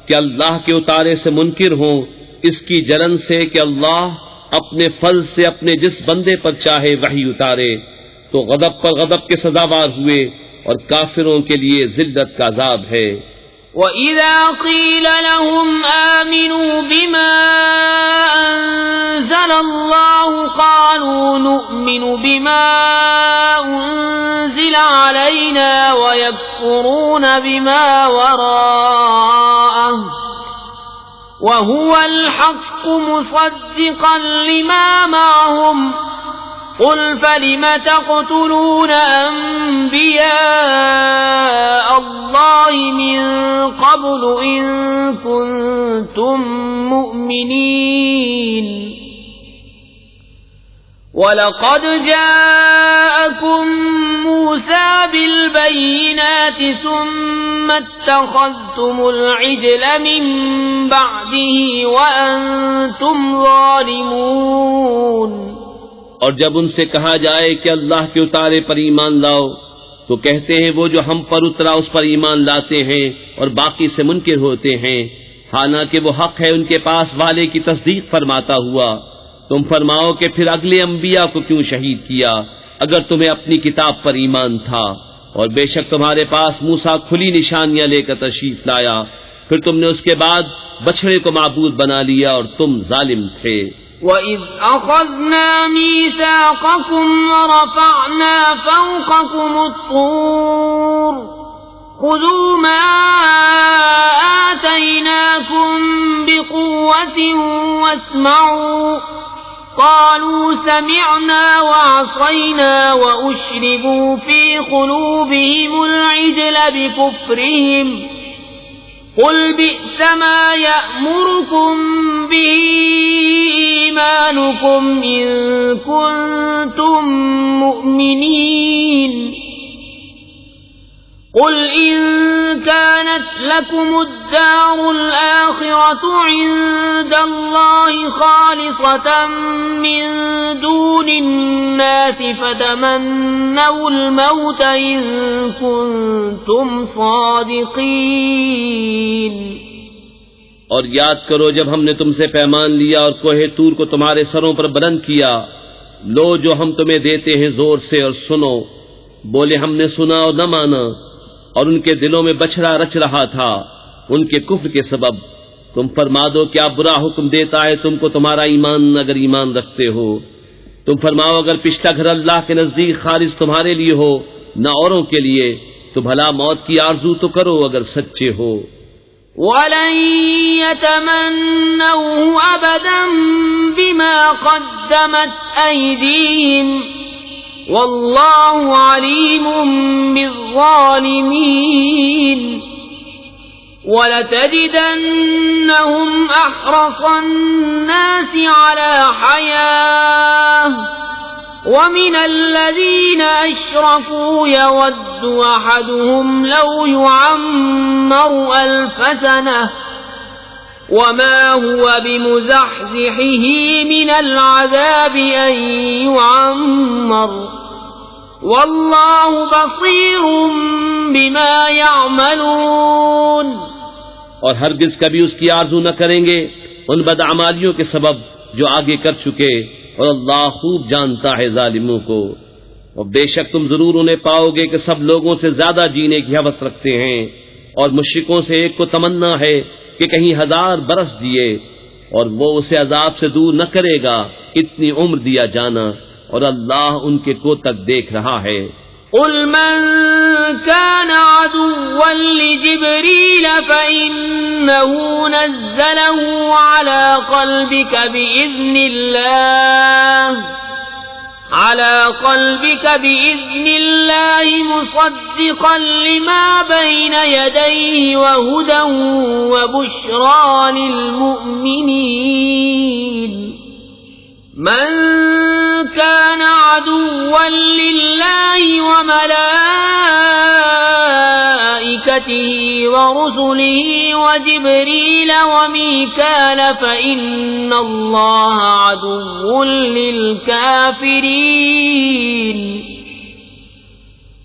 کہ اللہ کے اتارے سے منکر ہوں، اس کی جلن سے کہ اللہ اپنے فضل سے اپنے جس بندے پر چاہے وحی اتارے، تو غضب پر غضب کے سزاوار ہوئے، اور کافروں کے لیے ذلت کا عذاب ہے۔ وَإِذَا قِيلَ لَهُمْ آمِنُوا بِمَا أَنزَلَ اللَّهُ قَالُوا نُؤْمِنُ بِمَا أُنزِلَ عَلَيْنَا وَيَكْفُرُونَ بِمَا وَرَاءَهُ وَهُوَ الْحَقُّ مُصَدِّقًا لِمَا مَعَهُمْ قُلْ فَلِمَ تَقْتُلُونَ أَنبِيَاءَ اللَّهِ مِن قَبْلُ إِن كُنتُم مُّؤْمِنِينَ وَلَقَدْ جَاءَكُم مُّوسَىٰ بِالْبَيِّنَاتِ ثُمَّ اتَّخَذْتُمُ الْعِجْلَ مِن بَعْدِهِ وَأَنتُمْ ظَالِمُونَ۔ اور جب ان سے کہا جائے کہ اللہ کے اتارے پر ایمان لاؤ، تو کہتے ہیں وہ جو ہم پر اترا اس پر ایمان لاتے ہیں اور باقی سے منکر ہوتے ہیں، حالانکہ وہ حق ہے ان کے پاس والے کی تصدیق فرماتا ہوا۔ تم فرماؤ کہ پھر اگلے انبیاء کو کیوں شہید کیا اگر تمہیں اپنی کتاب پر ایمان تھا، اور بے شک تمہارے پاس موسیٰ کھلی نشانیاں لے کر تشریف لایا، پھر تم نے اس کے بعد بچھڑے کو معبود بنا لیا اور تم ظالم تھے۔ وَإِذْ أَخَذْنَا مِيثَاقَكُمْ وَرَفَعْنَا فَوْقَكُمُ الطُّورَ خُذُوا مَا آتَيْنَاكُمْ بِقُوَّةٍ وَاسْمَعُوا قَالُوا سَمِعْنَا وَعَصَيْنَا وَأُشْرِبُوا فِي قُلُوبِهِمُ الْعِجْلَ بِكُفْرِهِمْ قُلْ بِئْسَ مَا يَأْمُرُكُمْ بِهِ إِيمَانُكُمْ إِن كُنتُم مُّؤْمِنِينَ قُلْ إِن كَانَتْ لَكُمُ الدَّارُ الْآخِرَةُ عِندَ اللَّهِ خَالِصَةً مِّن دُونِ النَّاسِ فَتَمَنَّوُا الْمَوْتَ إِن كُنتُمْ صَادِقِينَ۔ اور یاد کرو جب ہم نے تم سے پیمان لیا اور کوہ طور کو تمہارے سروں پر بلند کیا، لو جو ہم تمہیں دیتے ہیں زور سے اور سنو۔ بولے ہم نے سنا اور نہ مانا، اور ان کے دلوں میں بچھڑا رچ رہا تھا ان کے کفر کے سبب۔ تم فرما دو کیا برا حکم دیتا ہے تم کو تمہارا ایمان اگر ایمان رکھتے ہو۔ تم فرماؤ اگر پچھلا گھر اللہ کے نزدیک خالص تمہارے لیے ہو نہ اوروں کے لیے، تو بھلا موت کی آرزو تو کرو اگر سچے ہو۔ وَلَن يَتَمَنَّوْهُ أَبَدًا بِمَا قَدَّمَتْ أَيْدِيهِمْ وَاللَّهُ عَلِيمٌ بِالظَّالِمِينَ وَلَتَجِدَنَّهُمْ أَحْرَصَ النَّاسِ عَلَى حَيَاةٍ وَمِنَ الَّذِينَ أَشْرَكُوا يَوَدُّ أَحَدُهُمْ لَوْ يُعَمَّرُ أَلْفَ سَنَةٍ وَمَا هُوَ بِمُزَحْزِحِهِ مِنَ الْعَذَابِ أَن يُعَمَّرَ وَاللَّهُ بَصِيرٌ بِمَا يَعْمَلُونَ۔ اور ہرگز کبھی اس کی آرزو نہ کریں گے ان بدعمالیوں کے سبب جو آگے کر چکے، اور اللہ خوب جانتا ہے ظالموں کو۔ اور بے شک تم ضرور انہیں پاؤ گے کہ سب لوگوں سے زیادہ جینے کی ہوس رکھتے ہیں، اور مشرکوں سے ایک کو تمنا ہے کہ کہیں 1000 برس جیے، اور وہ اسے عذاب سے دور نہ کرے گا اتنی عمر دیا جانا، اور اللہ ان کے کو تک دیکھ رہا ہے۔ قُلْ مَن كَانَ عَدُوًّا لِجِبْرِيلَ فَإِنَّهُ نَزَّلَهُ عَلَى قَلْبِكَ بِإِذْنِ اللَّهِ على قلبك بإذن الله مصدقا لما بين يديه وهدى وبشرى للمؤمنين من كان عدوا لله وملائكته ورسله وجبريل وميكال فإن الله عدو للكافرين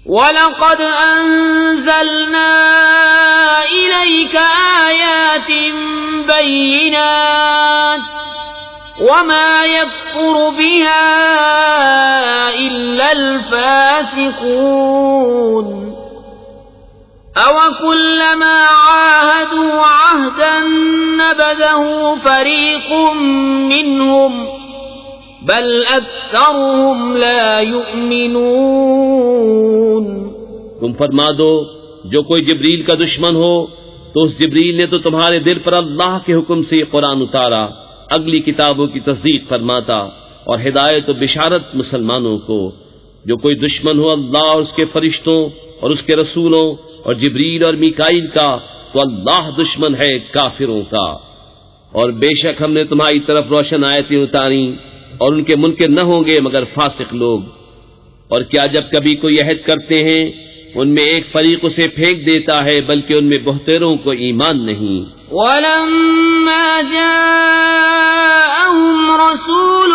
وَلَقَدْ أَنزَلْنَا إِلَيْكَ آيَاتٍ بَيِّنَاتٍ وَمَا يَكْفُرُ بِهَا إِلَّا الْفَاسِقُونَ أَوَكُلَّمَا عَاهَدُوا عَهْدًا نَبَذَهُ فَرِيقٌ مِّنْهُمْ بل اکثرهم لا یؤمنون۔ تم فرما دو جو کوئی جبریل کا دشمن ہو تو اس جبریل نے تو تمہارے دل پر اللہ کے حکم سے یہ قرآن اتارا، اگلی کتابوں کی تصدیق فرماتا اور ہدایت و بشارت مسلمانوں کو۔ جو کوئی دشمن ہو اللہ اور اس کے فرشتوں اور اس کے رسولوں اور جبریل اور میکائیل کا تو اللہ دشمن ہے کافروں کا۔ اور بے شک ہم نے تمہاری طرف روشن آیتیں اتاری اور ان کے منکر نہ ہوں گے مگر فاسق لوگ۔ اور کیا جب کبھی کوئی عہد کرتے ہیں ان میں ایک فریق اسے پھینک دیتا ہے بلکہ ان میں بہتروں کو ایمان نہیں۔ وَلَمَّا جَاءَهُمْ رَسُولٌ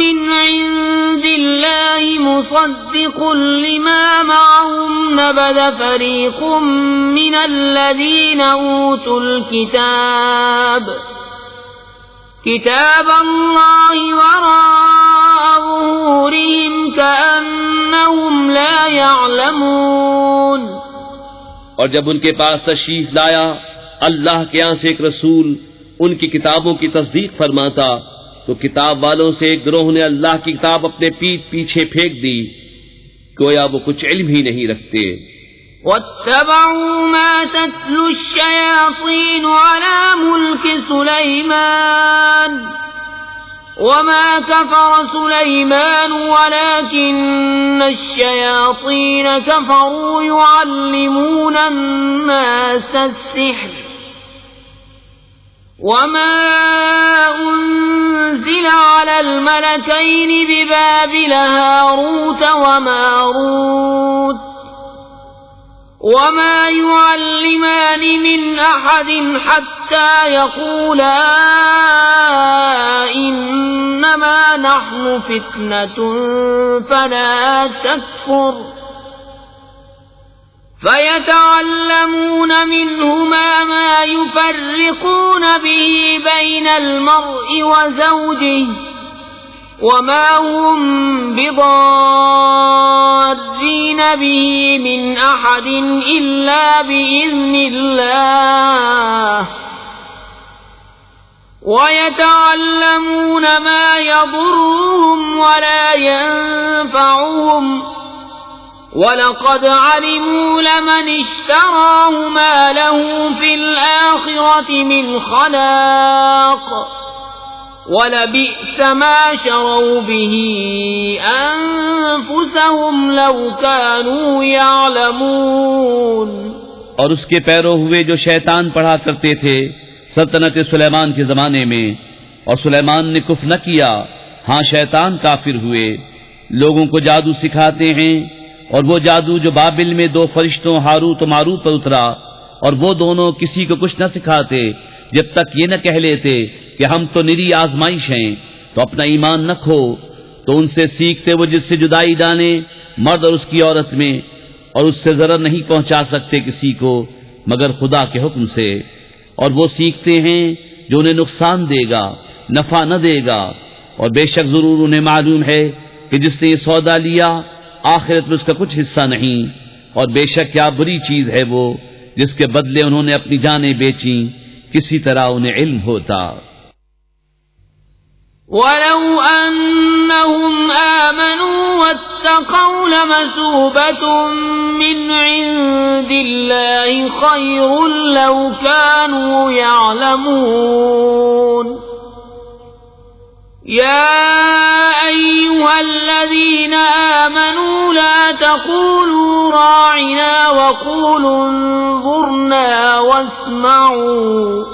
مِّنْ عِندِ اللَّهِ مُصَدِّقٌ لِّمَا مَعَهُمْ نَبَذَ فَرِيقٌ مِّنَ الَّذِينَ أُوتُوا الْكِتَابَ كتاب اللہ وراء ظہورہم کأنہم لا یعلمون۔ اور جب ان کے پاس تشریف لایا اللہ کے یہاں سے ایک رسول ان کی کتابوں کی تصدیق فرماتا تو کتاب والوں سے ایک گروہ نے اللہ کی کتاب اپنے پیٹھ پیچھے پھینک دی، گویا وہ کچھ علم ہی نہیں رکھتے۔ واتبعوا ما تتلو الشياطين على ملك سليمان وما كفر سليمان ولكن الشياطين كفروا يعلمون الناس السحر وما أنزل على الملكين ببابل هاروت وماروت وما يعلمان من أحد حتى يقولا إنما نحن فتنة فلا تكفر فيتعلمون منهما ما يفرقون به بين المرء وزوجه وما هم بضارين به من أحد إلا بإذن الله ويتعلمون ما يضرهم ولا ينفعهم وَلَقَدْ عَلِمُوا لَمَنِ اشْتَرَاهُ مَا لَهُ فِي الْآخِرَةِ مِنْ خَلَاقٍ وَلَبِئْسَ مَا شَرَوْا بِهِ أَنفُسَهُمْ لَوْ كَانُوا يَعْلَمُونَ۔ اور اس کے پیرو ہوئے جو شیطان پڑھا کرتے تھے سلطنت سلیمان کے زمانے میں، اور سلیمان نے کفر نہ کیا، ہاں شیطان کافر ہوئے، لوگوں کو جادو سکھاتے ہیں، اور وہ جادو جو بابل میں دو فرشتوں ہاروت و ماروت پر اترا، اور وہ دونوں کسی کو کچھ نہ سکھاتے جب تک یہ نہ کہہ لیتے کہ ہم تو نری آزمائش ہیں، تو اپنا ایمان نہ کھو، تو ان سے سیکھتے وہ جس سے جدائی ڈالے مرد اور اس کی عورت میں، اور اس سے ضرر نہیں پہنچا سکتے کسی کو مگر خدا کے حکم سے، اور وہ سیکھتے ہیں جو انہیں نقصان دے گا نفع نہ دے گا، اور بے شک ضرور انہیں معلوم ہے کہ جس نے یہ سودا لیا آخرت میں اس کا کچھ حصہ نہیں، اور بے شک کیا بری چیز ہے وہ جس کے بدلے انہوں نے اپنی جانیں بیچیں، کسی طرح انہیں علم ہوتا۔ وَلَوْ أَنَّهُمْ آمَنُوا وَاتَّقَوْا لَمَثُوبَةٌ مِّنْ عِندِ اللَّهِ خَيْرٌ لَوْ كَانُوا يَعْلَمُونَ۔ يَا أَيُّهَا الَّذِينَ الذين آمنوا لا تقولوا راعنا وقولوا انظرنا واسمعوا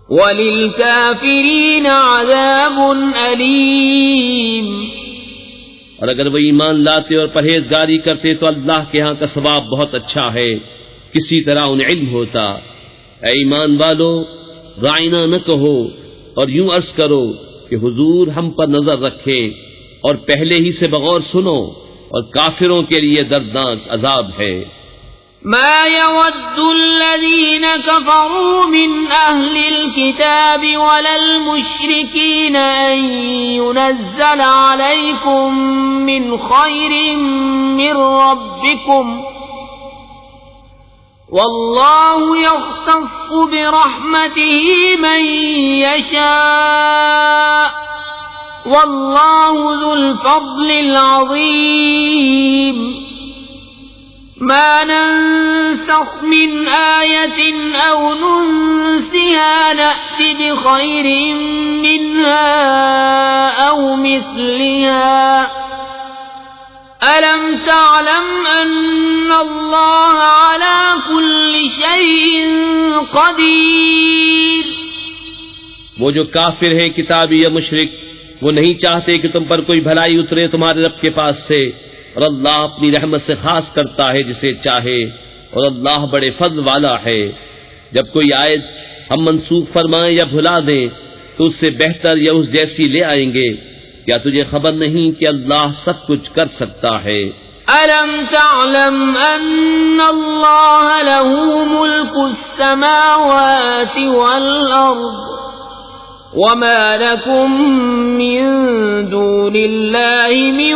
وَلِلْكَافِرِينَ عَذَابٌ أَلِيمٌ۔ اور اگر وہ ایمان لاتے اور پرہیزگاری کرتے تو اللہ کے ہاں کا ثواب بہت اچھا ہے، کسی طرح انہیں علم ہوتا۔ اے ایمان والو، رائنا نہ کہو اور یوں عرض کرو کہ حضور ہم پر نظر رکھے، اور پہلے ہی سے بغور سنو، اور کافروں کے لیے دردناک عذاب ہے۔ ما يود الذين كفروا من أهل الكتاب ولا المشركين أن ينزل عليكم من خير من ربكم والله يختص برحمته من يشاء والله ذو الفضل العظيم۔ ما ننسخ من آية أو ننسها نأت بخير منها أو مثلها ألم تعلم أن الله على كل شيء قدير۔ وہ جو کافر ہیں کتابی یا مشرک، وہ نہیں چاہتے کہ تم پر کوئی بھلائی اترے تمہارے رب کے پاس سے، اور اللہ اپنی رحمت سے خاص کرتا ہے جسے چاہے، اور اللہ بڑے فضل والا ہے۔ جب کوئی آیت ہم منسوخ فرمائیں یا بھلا دیں تو اس سے بہتر یا اس جیسی لے آئیں گے۔ کیا تجھے خبر نہیں کہ اللہ سب کچھ کر سکتا ہے؟ أَلَمْ تَعْلَمْ أَنَّ اللَّهَ لَهُ مُلْكُ السَّمَاوَاتِ وَالْأَرْضِ وَمَا لَكُم مِّن دُونِ اللَّهِ مِن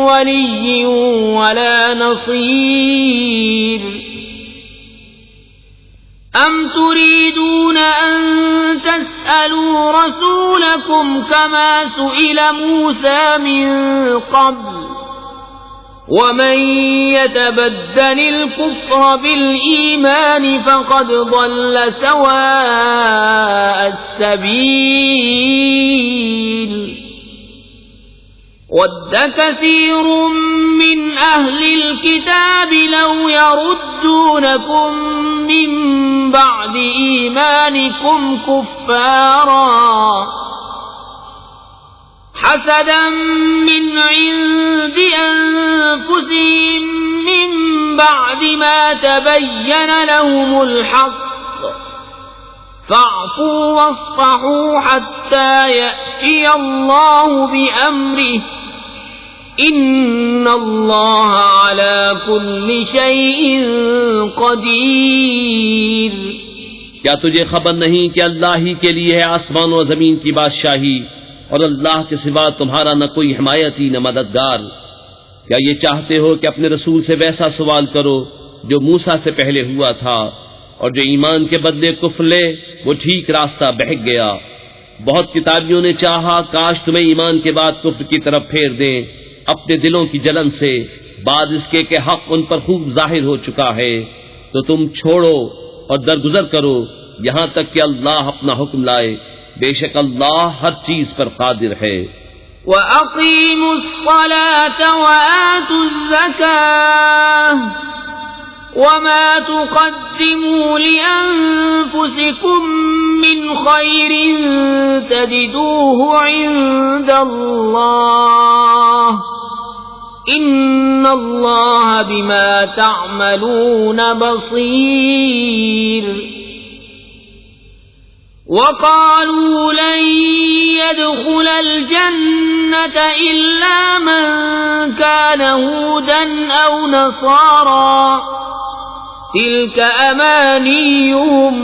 وَلِيٍّ وَلَا نَصِيرٍ۔ أَمْ تُرِيدُونَ أَن تَسْأَلُوا رَسُولَكُمْ كَمَا سُئِلَ مُوسَى مِن قَبْلُ وَمَن يَتَبَدَّلِ الْكُفْرَ بِالْإِيمَانِ فَقَدْ ضَلَّ سَوَاءَ السَّبِيلِ۔ وَدَّ كَثِيرٌ مِّنْ أَهْلِ الْكِتَابِ لَوْ يَرُدُّونَكُم مِّن بَعْدِ إِيمَانِكُمْ كُفَّارًا حسدا من عند أنفسهم من بعد ما تبين لهم الحق فاعفوا واصفحوا حتى يأتي الله بأمره إن الله على كل شيء قدير۔ کیا تجھے خبر نہیں کہ اللہ ہی کے لیے ہے آسمان و زمین کی بادشاہی، اور اللہ کے سوا تمہارا نہ کوئی حمایتی نہ مددگار؟ کیا یہ چاہتے ہو کہ اپنے رسول سے ویسا سوال کرو جو موسیٰ سے پہلے ہوا تھا، اور جو ایمان کے بدلے کفر لے وہ ٹھیک راستہ بہک گیا۔ بہت کتابیوں نے چاہا کاش تمہیں ایمان کے بعد کفر کی طرف پھیر دیں اپنے دلوں کی جلن سے، بعد اس کے کہ حق ان پر خوب ظاہر ہو چکا ہے، تو تم چھوڑو اور درگزر کرو یہاں تک کہ اللہ اپنا حکم لائے، بے شک اللہ ہر چیز پر قادر ہے۔ وَأَقِيمُوا الصَّلَاةَ وَآتُوا الزَّكَاةَ وَمَا تُقَدِّمُوا لِأَنفُسِكُم مِّنْ خَيْرٍ تَجِدُوهُ عِندَ اللَّهِ إِنَّ اللَّهَ بِمَا تَعْمَلُونَ بَصِيرٌ۔ وَقَالُوا لَن يَدْخُلَ الْجَنَّةَ إِلَّا مَن كَانَ هُودًا أَوْ نَصَارَىٰ تِلْكَ أَمَانِيُّهُمْ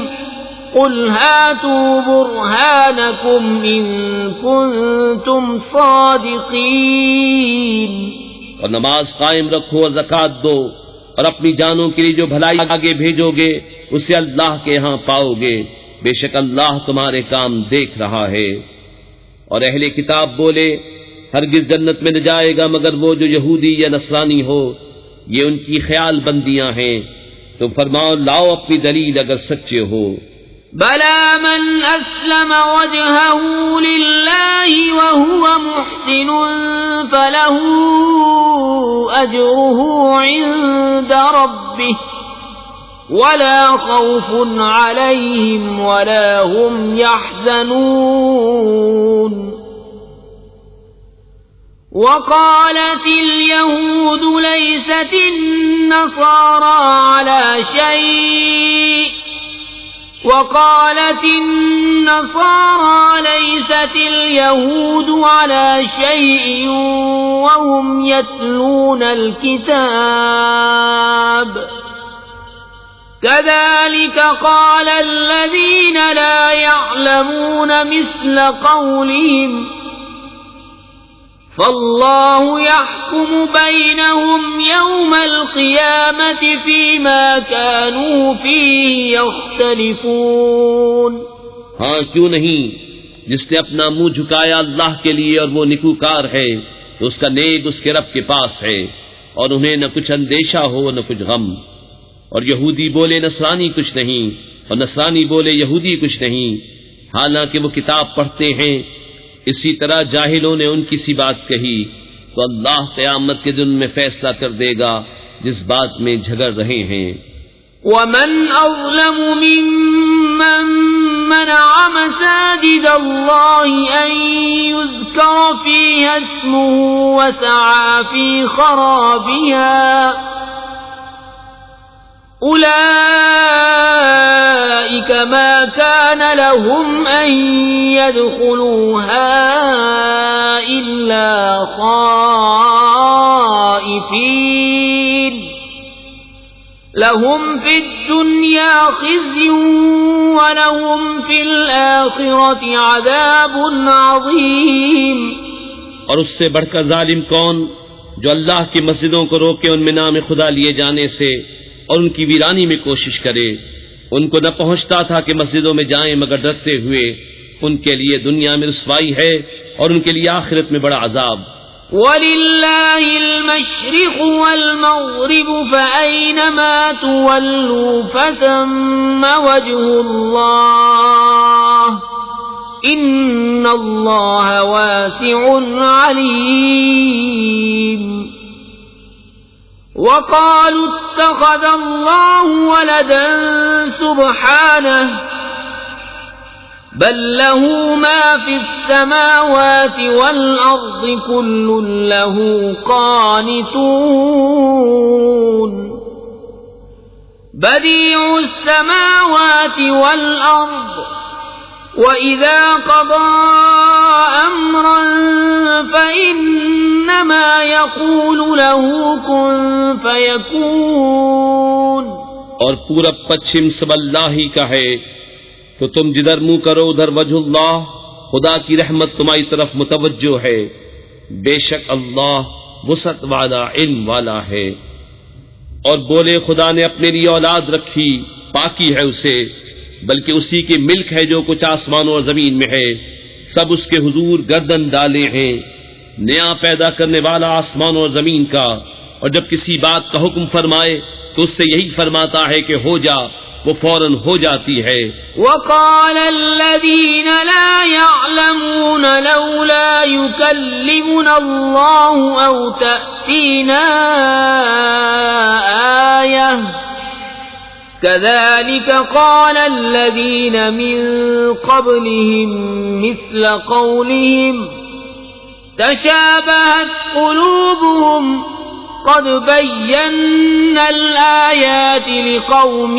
قُلْ هَاتُوا بُرْهَانَكُمْ إِن كُنتُمْ صَادِقِينَ۔ اور نماز قائم رکھو اور زکوٰۃ دو، اور اپنی جانوں کے لیے جو بھلائی آگے بھیجو گے اسے اللہ کے ہاں پاؤ گے، بے شک اللہ تمہارے کام دیکھ رہا ہے۔ اور اہل کتاب بولے ہرگز جنت میں نہ جائے گا مگر وہ جو یہودی یا نصرانی ہو، یہ ان کی خیال بندیاں ہیں، تو فرماؤ لاؤ اپنی دلیل اگر سچے ہو۔ بلى من أسلم وجهه لله وهو محسن فله أجره عند ربه ولا خوف عليهم ولا هم يحزنون وقالت اليهود ليست النصارى على شيء وقالت النصارى ليست اليهود على شيء وهم يتلون الكتاب كذلك قال الذين لا يعلمون مثل قولهم فالله يحكم بينهم يوم القيامة فيما كانوا فيه يختلفون. ہاں کیوں نہیں، جس نے اپنا منہ جھکایا اللہ کے لیے اور وہ نیکوکار ہے تو اس کا نیک اس کے رب کے پاس ہے، اور انہیں نہ کچھ اندیشہ ہو نہ کچھ غم. اور یہودی بولے نصرانی کچھ نہیں، اور نصرانی بولے یہودی کچھ نہیں، حالانکہ وہ کتاب پڑھتے ہیں. اسی طرح جاہلوں نے ان کی سی بات کہی تو اللہ قیامت کے دن میں فیصلہ کر دے گا جس بات میں جھگڑ رہے ہیں. ومن أظلم ممن منع مساجد الله أن يذكر فيها اسمه وسعى في خرابها أولئك ما كان لهم أن يدخلوها إلا خائفين لهم في الدنيا خزي ولهم في الآخرة عذاب عظيم. اور اس سے بڑھ کر ظالم کون جو اللہ کی مسجدوں کو روکے ان میں نام خدا لیے جانے سے اور ان کی ویرانی میں کوشش کرے. ان کو نہ پہنچتا تھا کہ مسجدوں میں جائیں مگر ڈرتے ہوئے. ان کے لیے دنیا میں رسوائی ہے اور ان کے لیے آخرت میں بڑا عذاب. وَلِلَّهِ الْمَشْرِقُ وَالْمَغْرِبُ فَأَيْنَمَا تُوَلُّوا فَثَمَّ وَجْهُ اللَّهِ إِنَّ اللَّهَ وَاسِعٌ عَلِيمٌ. وقالوا اتخذ الله ولدا سبحانه بل له ما في السماوات والأرض كل له قانتون. بديع السماوات والأرض وَإِذَا قَضَى أَمْرًا فَإِنَّمَا يَقُولُ لَهُ كُن فَيَكُونُ. اور پورب پچھم سب اللہ ہی کا ہے، تو تم جدھر منہ کرو ادھر وجہ اللہ، خدا کی رحمت تمہاری طرف متوجہ ہے. بے شک اللہ وسعت والا علم والا ہے. اور بولے خدا نے اپنے لیے اولاد رکھی، پاکی ہے اسے، بلکہ اسی کی ملک ہے جو کچھ آسمانوں اور زمین میں ہے. سب اس کے حضور گردن ڈالے ہیں. نیا پیدا کرنے والا آسمانوں اور زمین کا، اور جب کسی بات کا حکم فرمائے تو اس سے یہی فرماتا ہے کہ ہو جا، وہ فوراً ہو جاتی ہے. وقال الذين لا يعلمون لولا يكلمنا الله أو تأتينا آية كذلك قال الذين من قبلهم مثل قولهم تشابهت قلوبهم قد بينا الآيات لقوم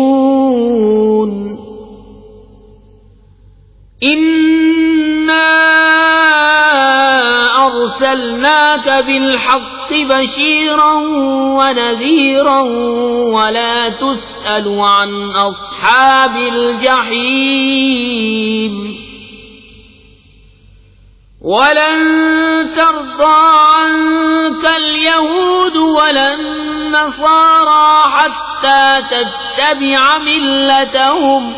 يوقنون. إنا أرسلناك بالحق بشيرا ونذيرا ولا تسأل عن أصحاب الجحيم. ولن ترضى عنك اليهود ولا النصارى حتى تتبع ملتهم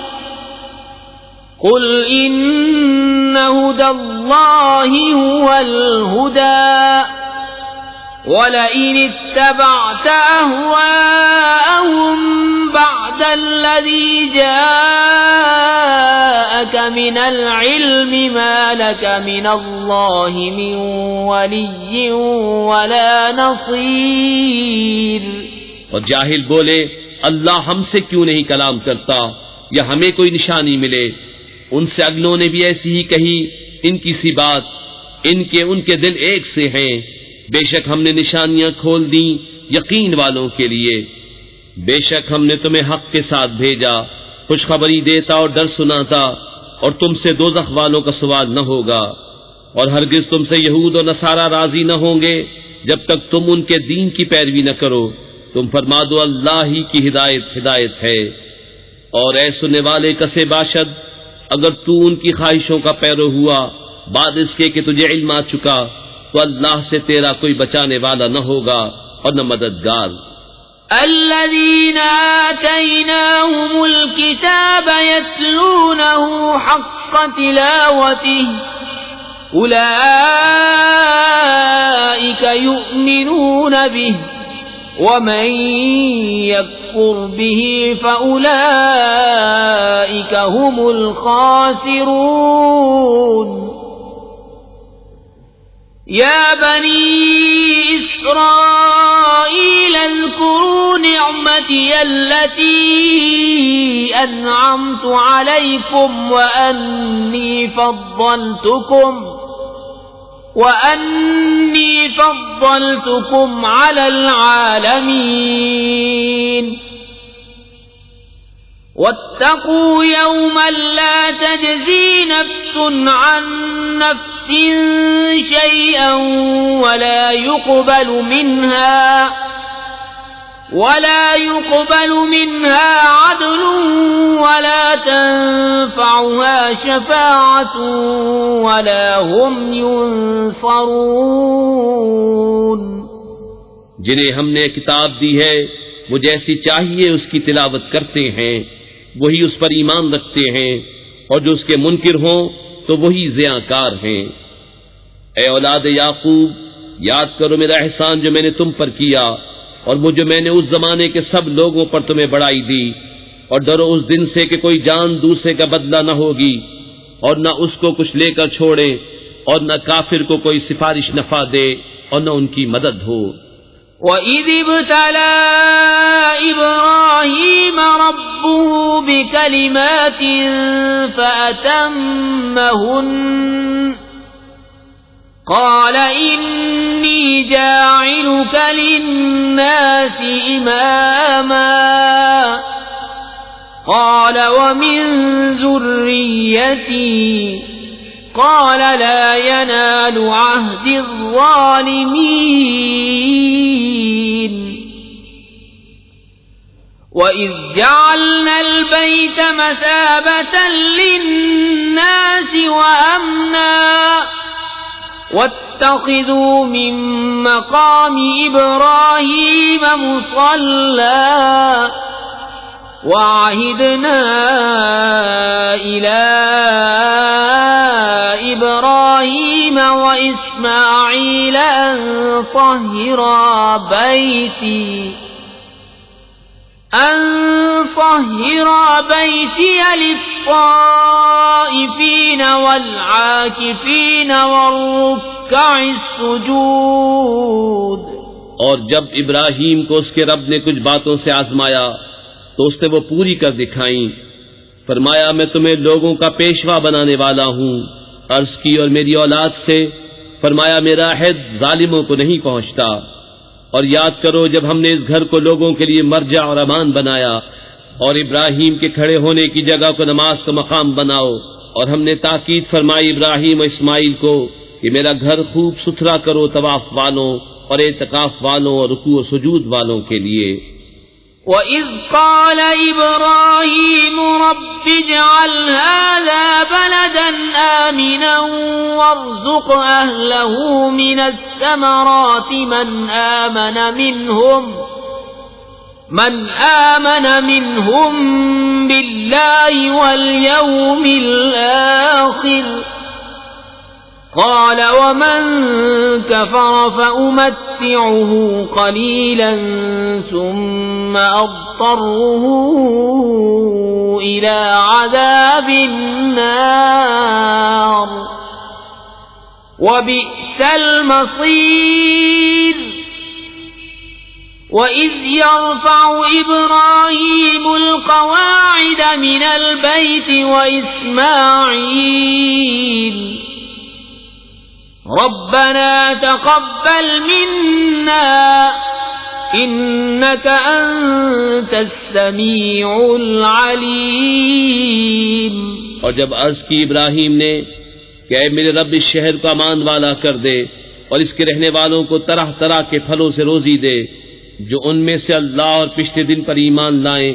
قل إن هدى الله هو الهدى ولئن اتبعت أهواءهم بعد الذي جاءك من العلم ما لك من الله من ولي ولا نصير. اور جاہل بولے اللہ ہم سے کیوں نہیں کلام کرتا یا ہمیں کوئی نشانی ملے. ان سے اگلوں نے بھی ایسی ہی کہی ان کی سی بات. ان کے دل ایک سے ہیں. بے شک ہم نے نشانیاں کھول دیں یقین والوں کے لیے. بے شک ہم نے تمہیں حق کے ساتھ بھیجا خوشخبری دیتا اور ڈر سناتا اور تم سے دوزخ والوں کا سوال نہ ہوگا. اور ہرگز تم سے یہود و نصارہ راضی نہ ہوں گے جب تک تم ان کے دین کی پیروی نہ کرو. تم فرما دو اللہ ہی کی ہدایت ہے. اور اے سننے والے کسے باشد اگر تو ان کی خواہشوں کا پیرو ہوا بعد اس کے کہ تجھے علم آ چکا تو اللہ سے تیرا کوئی بچانے والا نہ ہوگا اور نہ مددگار. الذين آتيناهم الكتاب يتلونه حق تلاوته أولئك يؤمنون به ومن يكفر به فأولئك هم الخاسرون. يا بني إسرائيل اذكروا نعمتي التي أنعمت عليكم وأني فضلتكم على العالمين. واتقوا يوما لا تجزي نفس عن نفس شيئا ولا يقبل منها عدل ولا تنفعها شفاعة ولا هم ينصرون. جنہیں ہم نے کتاب دی ہے وہ جیسی چاہیے اس کی تلاوت کرتے ہیں وہی اس پر ایمان رکھتے ہیں اور جو اس کے منکر ہوں تو وہی زیاں ہیں. اے اولاد یعقوب یاد کرو میرا احسان جو میں نے تم پر کیا اور وہ جو میں نے اس زمانے کے سب لوگوں پر تمہیں بڑائی دی. اور ڈرو اس دن سے کہ کوئی جان دوسرے کا بدلہ نہ ہوگی اور نہ اس کو کچھ لے کر چھوڑے اور نہ کافر کو کوئی سفارش نفع دے اور نہ ان کی مدد ہو. وَإِذِ ابْتَلَى إِبْرَاهِيمَ رَبُّهُ بِكَلِمَاتٍ فَأَتَمَّهُنَّ قَالَ إِنِّي جَاعِلُكَ لِلنَّاسِ إِمَامًا قَالَ وَمِن ذُرِّيَّتِي قال لا ينال عهد الظالمين. وإذ جعلنا البيت مثابة للناس وأمنا واتخذوا من مقام إبراهيم مصلى وعهدنا إلى إبراهيم وإسماعيل أن طهرا بيتي للطائفين والعاكفين والركع السجود. اور جب ابراہیم کو اس کے رب نے کچھ باتوں سے آزمایا تو اس نے وہ پوری کر دکھائیں. فرمایا میں تمہیں لوگوں کا پیشوا بنانے والا ہوں. عرض کی اور میری اولاد سے. فرمایا میرا عہد ظالموں کو نہیں پہنچتا. اور یاد کرو جب ہم نے اس گھر کو لوگوں کے لیے مرجع اور امان بنایا اور ابراہیم کے کھڑے ہونے کی جگہ کو نماز کا مقام بناؤ. اور ہم نے تاکید فرمائی ابراہیم و اسماعیل کو کہ میرا گھر خوب ستھرا کرو طواف والوں اور اعتکاف والوں اور رکوع و سجود والوں کے لیے. وَإِذْ قَالَ إِبْرَاهِيمُ رَبِّ اجْعَلْ هَذَا بَلَدًا آمِنًا وَارْزُقْ أَهْلَهُ مِنَ الثَّمَرَاتِ مَنْ آمَنَ مِنْهُمْ بِاللَّهِ وَالْيَوْمِ الْآخِرِ قال ومن كفر فأمتعه قليلا ثم أضطره إلى عذاب النار وبئس المصير وإذ يرفع إبراهيم القواعد من البيت وإسماعيل ربنا تقبل منا إنك أنت السميع العليم. اور جب عرض کی ابراہیم نے کہ اے میرے رب اس شہر کو امان والا کر دے اور اس کے رہنے والوں کو طرح طرح کے پھلوں سے روزی دے جو ان میں سے اللہ اور پچھلے دن پر ایمان لائیں.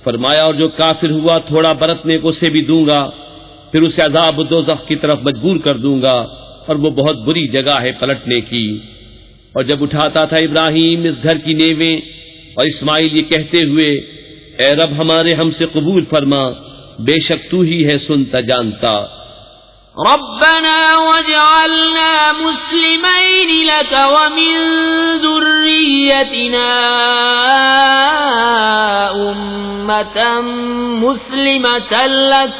فرمایا اور جو کافر ہوا تھوڑا برتنے کو اسے بھی دوں گا، پھر اسے عذاب دوزخ کی طرف مجبور کر دوں گا اور وہ بہت بری جگہ ہے پلٹنے کی. اور جب اٹھاتا تھا ابراہیم اس گھر کی نیویں اور اسماعیل یہ کہتے ہوئے اے رب ہمارے ہم سے قبول فرما، بے شک تو ہی ہے سنتا جانتا. ربنا واجعلنا مسلمين لك ومن ذريتنا أمة مسلمة لك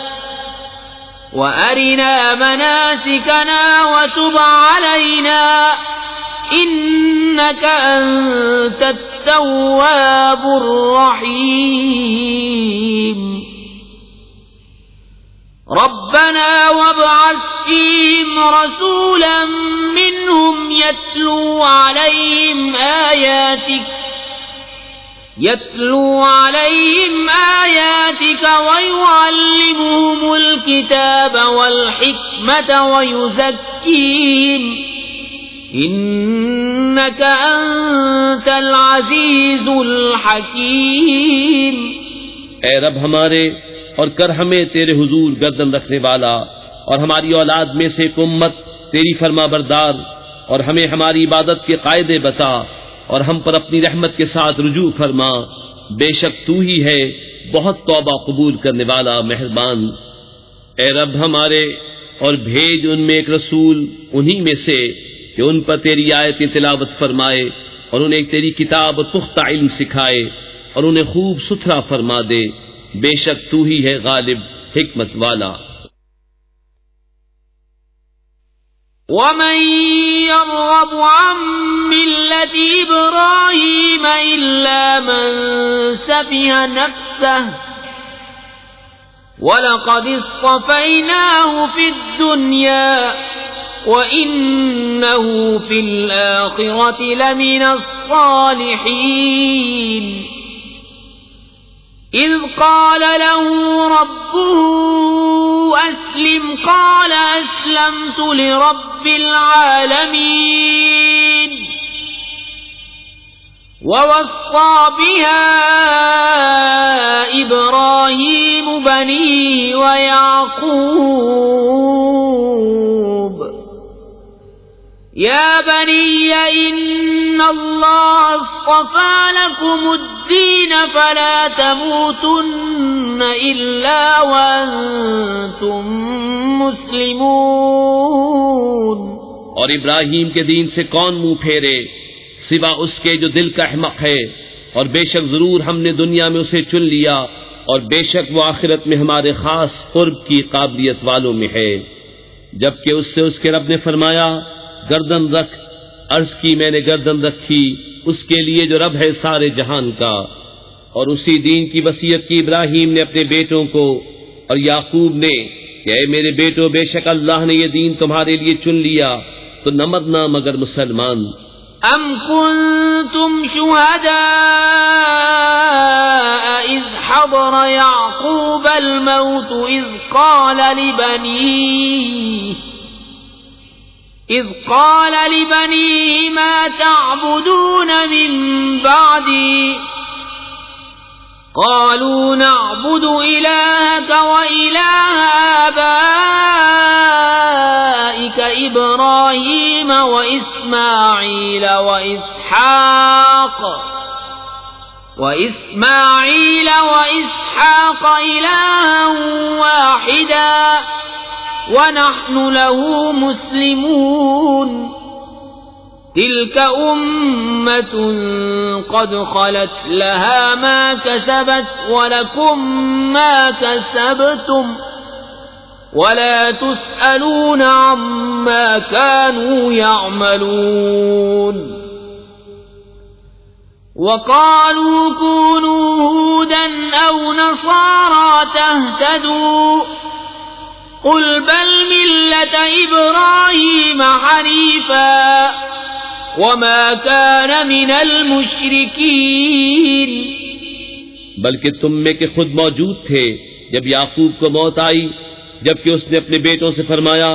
وأرنا مناسكنا وتب علينا إنك أنت التواب الرحيم. ربنا وابعث فيهم رسولا منهم يتلو عليهم آياتك ويعلمهم الكتاب والحكمة ويزكيهم إنك أنت العزيز الحكيم. اے رب ہمارے اور کر ہمیں تیرے حضور گردن رکھنے والا اور ہماری اولاد میں سے ایک امت تیری فرما بردار، اور ہمیں ہماری عبادت کے قاعدے بتا اور ہم پر اپنی رحمت کے ساتھ رجوع فرما، بے شک تو ہی ہے بہت توبہ قبول کرنے والا مہربان. اے رب ہمارے اور بھیج ان میں ایک رسول انہی میں سے کہ ان پر تیری آیتیں تلاوت فرمائے اور انہیں تیری کتاب اور پختہ علم سکھائے اور انہیں خوب ستھرا فرما دے، بے شک تو ہی ہے غالب حکمت والا. ومن يرغب عن ملة إبراهيم إلا من سفه نفسه ولقد اصطفيناه في الدنيا وإنه في الآخرة لمن الصالحين. إذ قال له ربه أسلم قال أسلمت لرب العالمين. ووصى بها إبراهيم بنيه ويعقوب يا بني إن الله اصطفى لكم الدين فلا تموتن إلا وأنتم مسلمون. اور ابراہیم کے دین سے کون منہ پھیرے سوا اس کے جو دل کا احمق ہے، اور بے شک ضرور ہم نے دنیا میں اسے چن لیا اور بے شک وہ آخرت میں ہمارے خاص قرب کی قابلیت والوں میں ہے. جبکہ اس سے اس کے رب نے فرمایا گردن رکھ. عرض کی میں نے گردن رکھی اس کے لیے جو رب ہے سارے جہان کا. اور اسی دین کی وصیت کی ابراہیم نے اپنے بیٹوں کو اور یعقوب نے کہ اے میرے بیٹو بے شک اللہ نے یہ دین تمہارے لیے چن لیا تو نہ مرنا مگر مسلمان. ام کنتم شہداء اذ حضر یعقوب الموت اذ قال لبنيه ما تعبدون من بعدي قالوا نعبد إلهك وإله آبائك إبراهيم وإسماعيل وإسحاق إلها واحدا ونحن له مسلمون تلك أمة قد خلت لها ما كسبت ولكم ما كسبتم ولا تسألون عما كانوا يعملون وقالوا كونوا هودا أو نصارى تهتدوا قل بل ملة إبراهيم حنيفا وما كان من المشركين بلکہ تم میں کہ خود موجود تھے جب یعقوب کو موت آئی، جبکہ اس نے اپنے بیٹوں سے فرمایا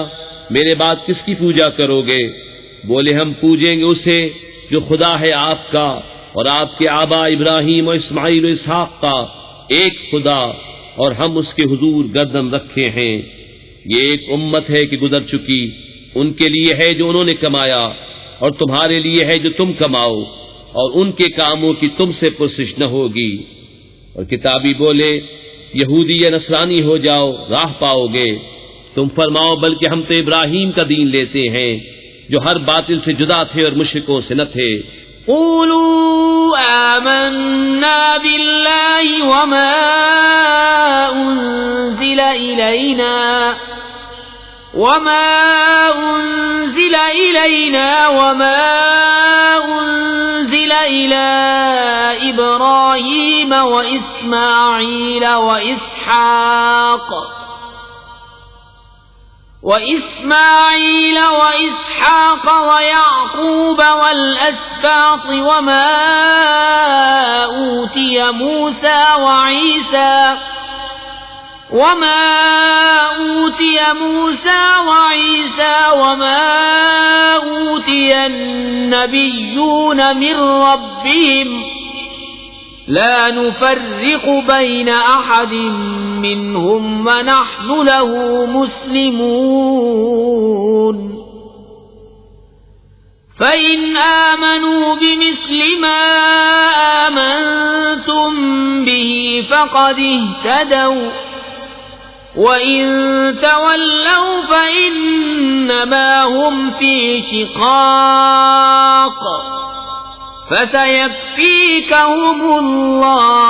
میرے بعد کس کی پوجا کرو گے؟ بولے ہم پوجیں گے اسے جو خدا ہے آپ کا اور آپ کے آبا ابراہیم و اسماعیل و اسحاق کا ایک خدا، اور ہم اس کے حضور گردن رکھے ہیں۔ یہ ایک امت ہے کہ گزر چکی، ان کے لیے ہے جو انہوں نے کمایا اور تمہارے لیے ہے جو تم کماؤ، اور ان کے کاموں کی تم سے پرسش نہ ہوگی۔ اور کتابی بولے یہودی یا نصرانی ہو جاؤ راہ پاؤ گے، تم فرماؤ بلکہ ہم تو ابراہیم کا دین لیتے ہیں جو ہر باطل سے جدا تھے اور مشرکوں سے نہ تھے۔ قولوا آمنا بالله وما أنزل إلينا وما أنزل إلى إبراهيم وإسماعيل وإسحاق ويعقوب والأسباط وما أوتي موسى وعيسى وما أوتي النبيون من ربهم لا نفرق بين أحد منهم ونحن له مسلمون فإن آمنوا بمثل ما آمنتم به فقد اهتدوا وَإِن تَوَلَّوْا فَإِنَّمَا هُمْ فِي شِقَاقٍ فَسَيَكْفِيكَهُمُ اللَّهُ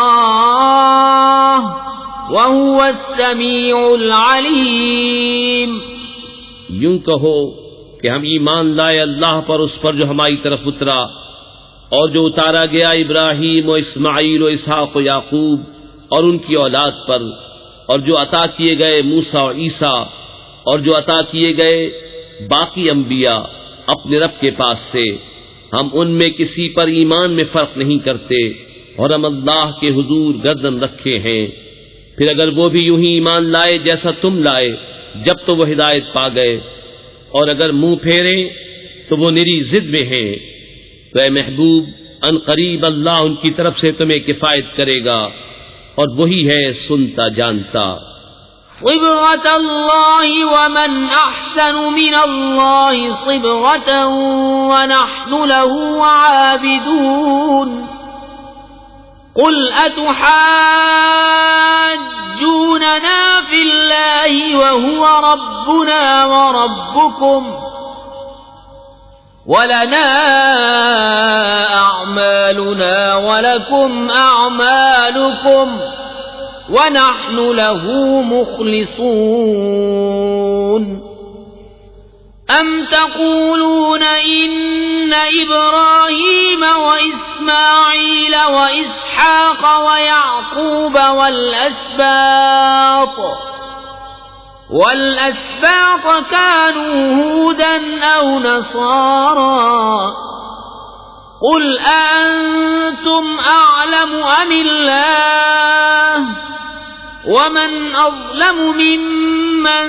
وَهُوَ السَّمِيعُ الْعَلِيمُ۔ یوں کہو کہ ہم ایمان لائے اللہ پر، اس پر جو ہماری طرف اترا اور جو اتارا گیا ابراہیم و اسماعیل و اسحاق و یعقوب اور ان کی اولاد پر، اور جو عطا کیے گئے موسیٰ اور عیسیٰ، اور جو عطا کیے گئے باقی انبیاء اپنے رب کے پاس سے، ہم ان میں کسی پر ایمان میں فرق نہیں کرتے، اور ہم اللہ کے حضور گردن رکھے ہیں۔ پھر اگر وہ بھی یوں ہی ایمان لائے جیسا تم لائے جب تو وہ ہدایت پا گئے، اور اگر منہ پھیرے تو وہ نری ضد میں ہیں، تو اے محبوب ان قریب اللہ ان کی طرف سے تمہیں کفایت کرے گا، اور وہی ہے سنتا جانتا۔ صبغة الله ومن أحسن من الله صبغة ونحن له عابدون قل أتحاجوننا في الله وهو ربنا وربكم ولنا أعمالنا ولكم أعمالكم ونحن له مخلصون أم تقولون إن إبراهيم وإسماعيل وإسحاق ويعقوب والأسباط كانوا هودا أو نصارى قل أأنتم أعلم أم الله ومن أظلم ممن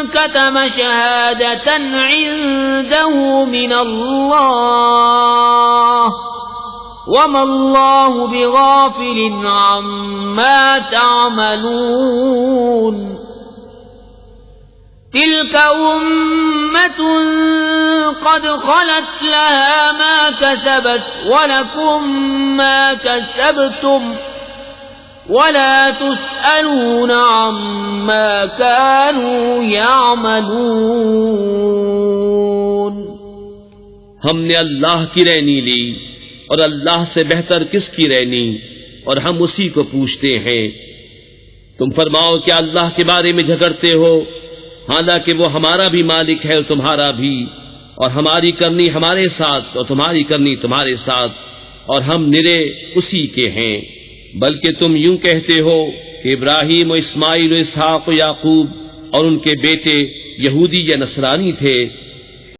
كتم شهادة عنده من الله وما الله بغافل عما تعملون تلك أمة قد خلت لها ما كسبت ولكم ما كسبتم ولا تسألون عما كانوا يعملون۔ ہم نے اللہ کی رہنی لی اور اللہ سے بہتر کس کی رہنی، اور ہم اسی کو پوچھتے ہیں۔ تم فرماؤ کیا اللہ کے بارے میں جھگڑتے ہو، حالانکہ وہ ہمارا بھی مالک ہے اور تمہارا بھی، اور ہماری کرنی ہمارے ساتھ اور تمہاری کرنی تمہارے ساتھ، اور ہم نرے اسی کے ہیں۔ بلکہ تم یوں کہتے ہو کہ ابراہیم و اسماعیل و اسحاق و یعقوب اور ان کے بیٹے یہودی یا نصرانی تھے،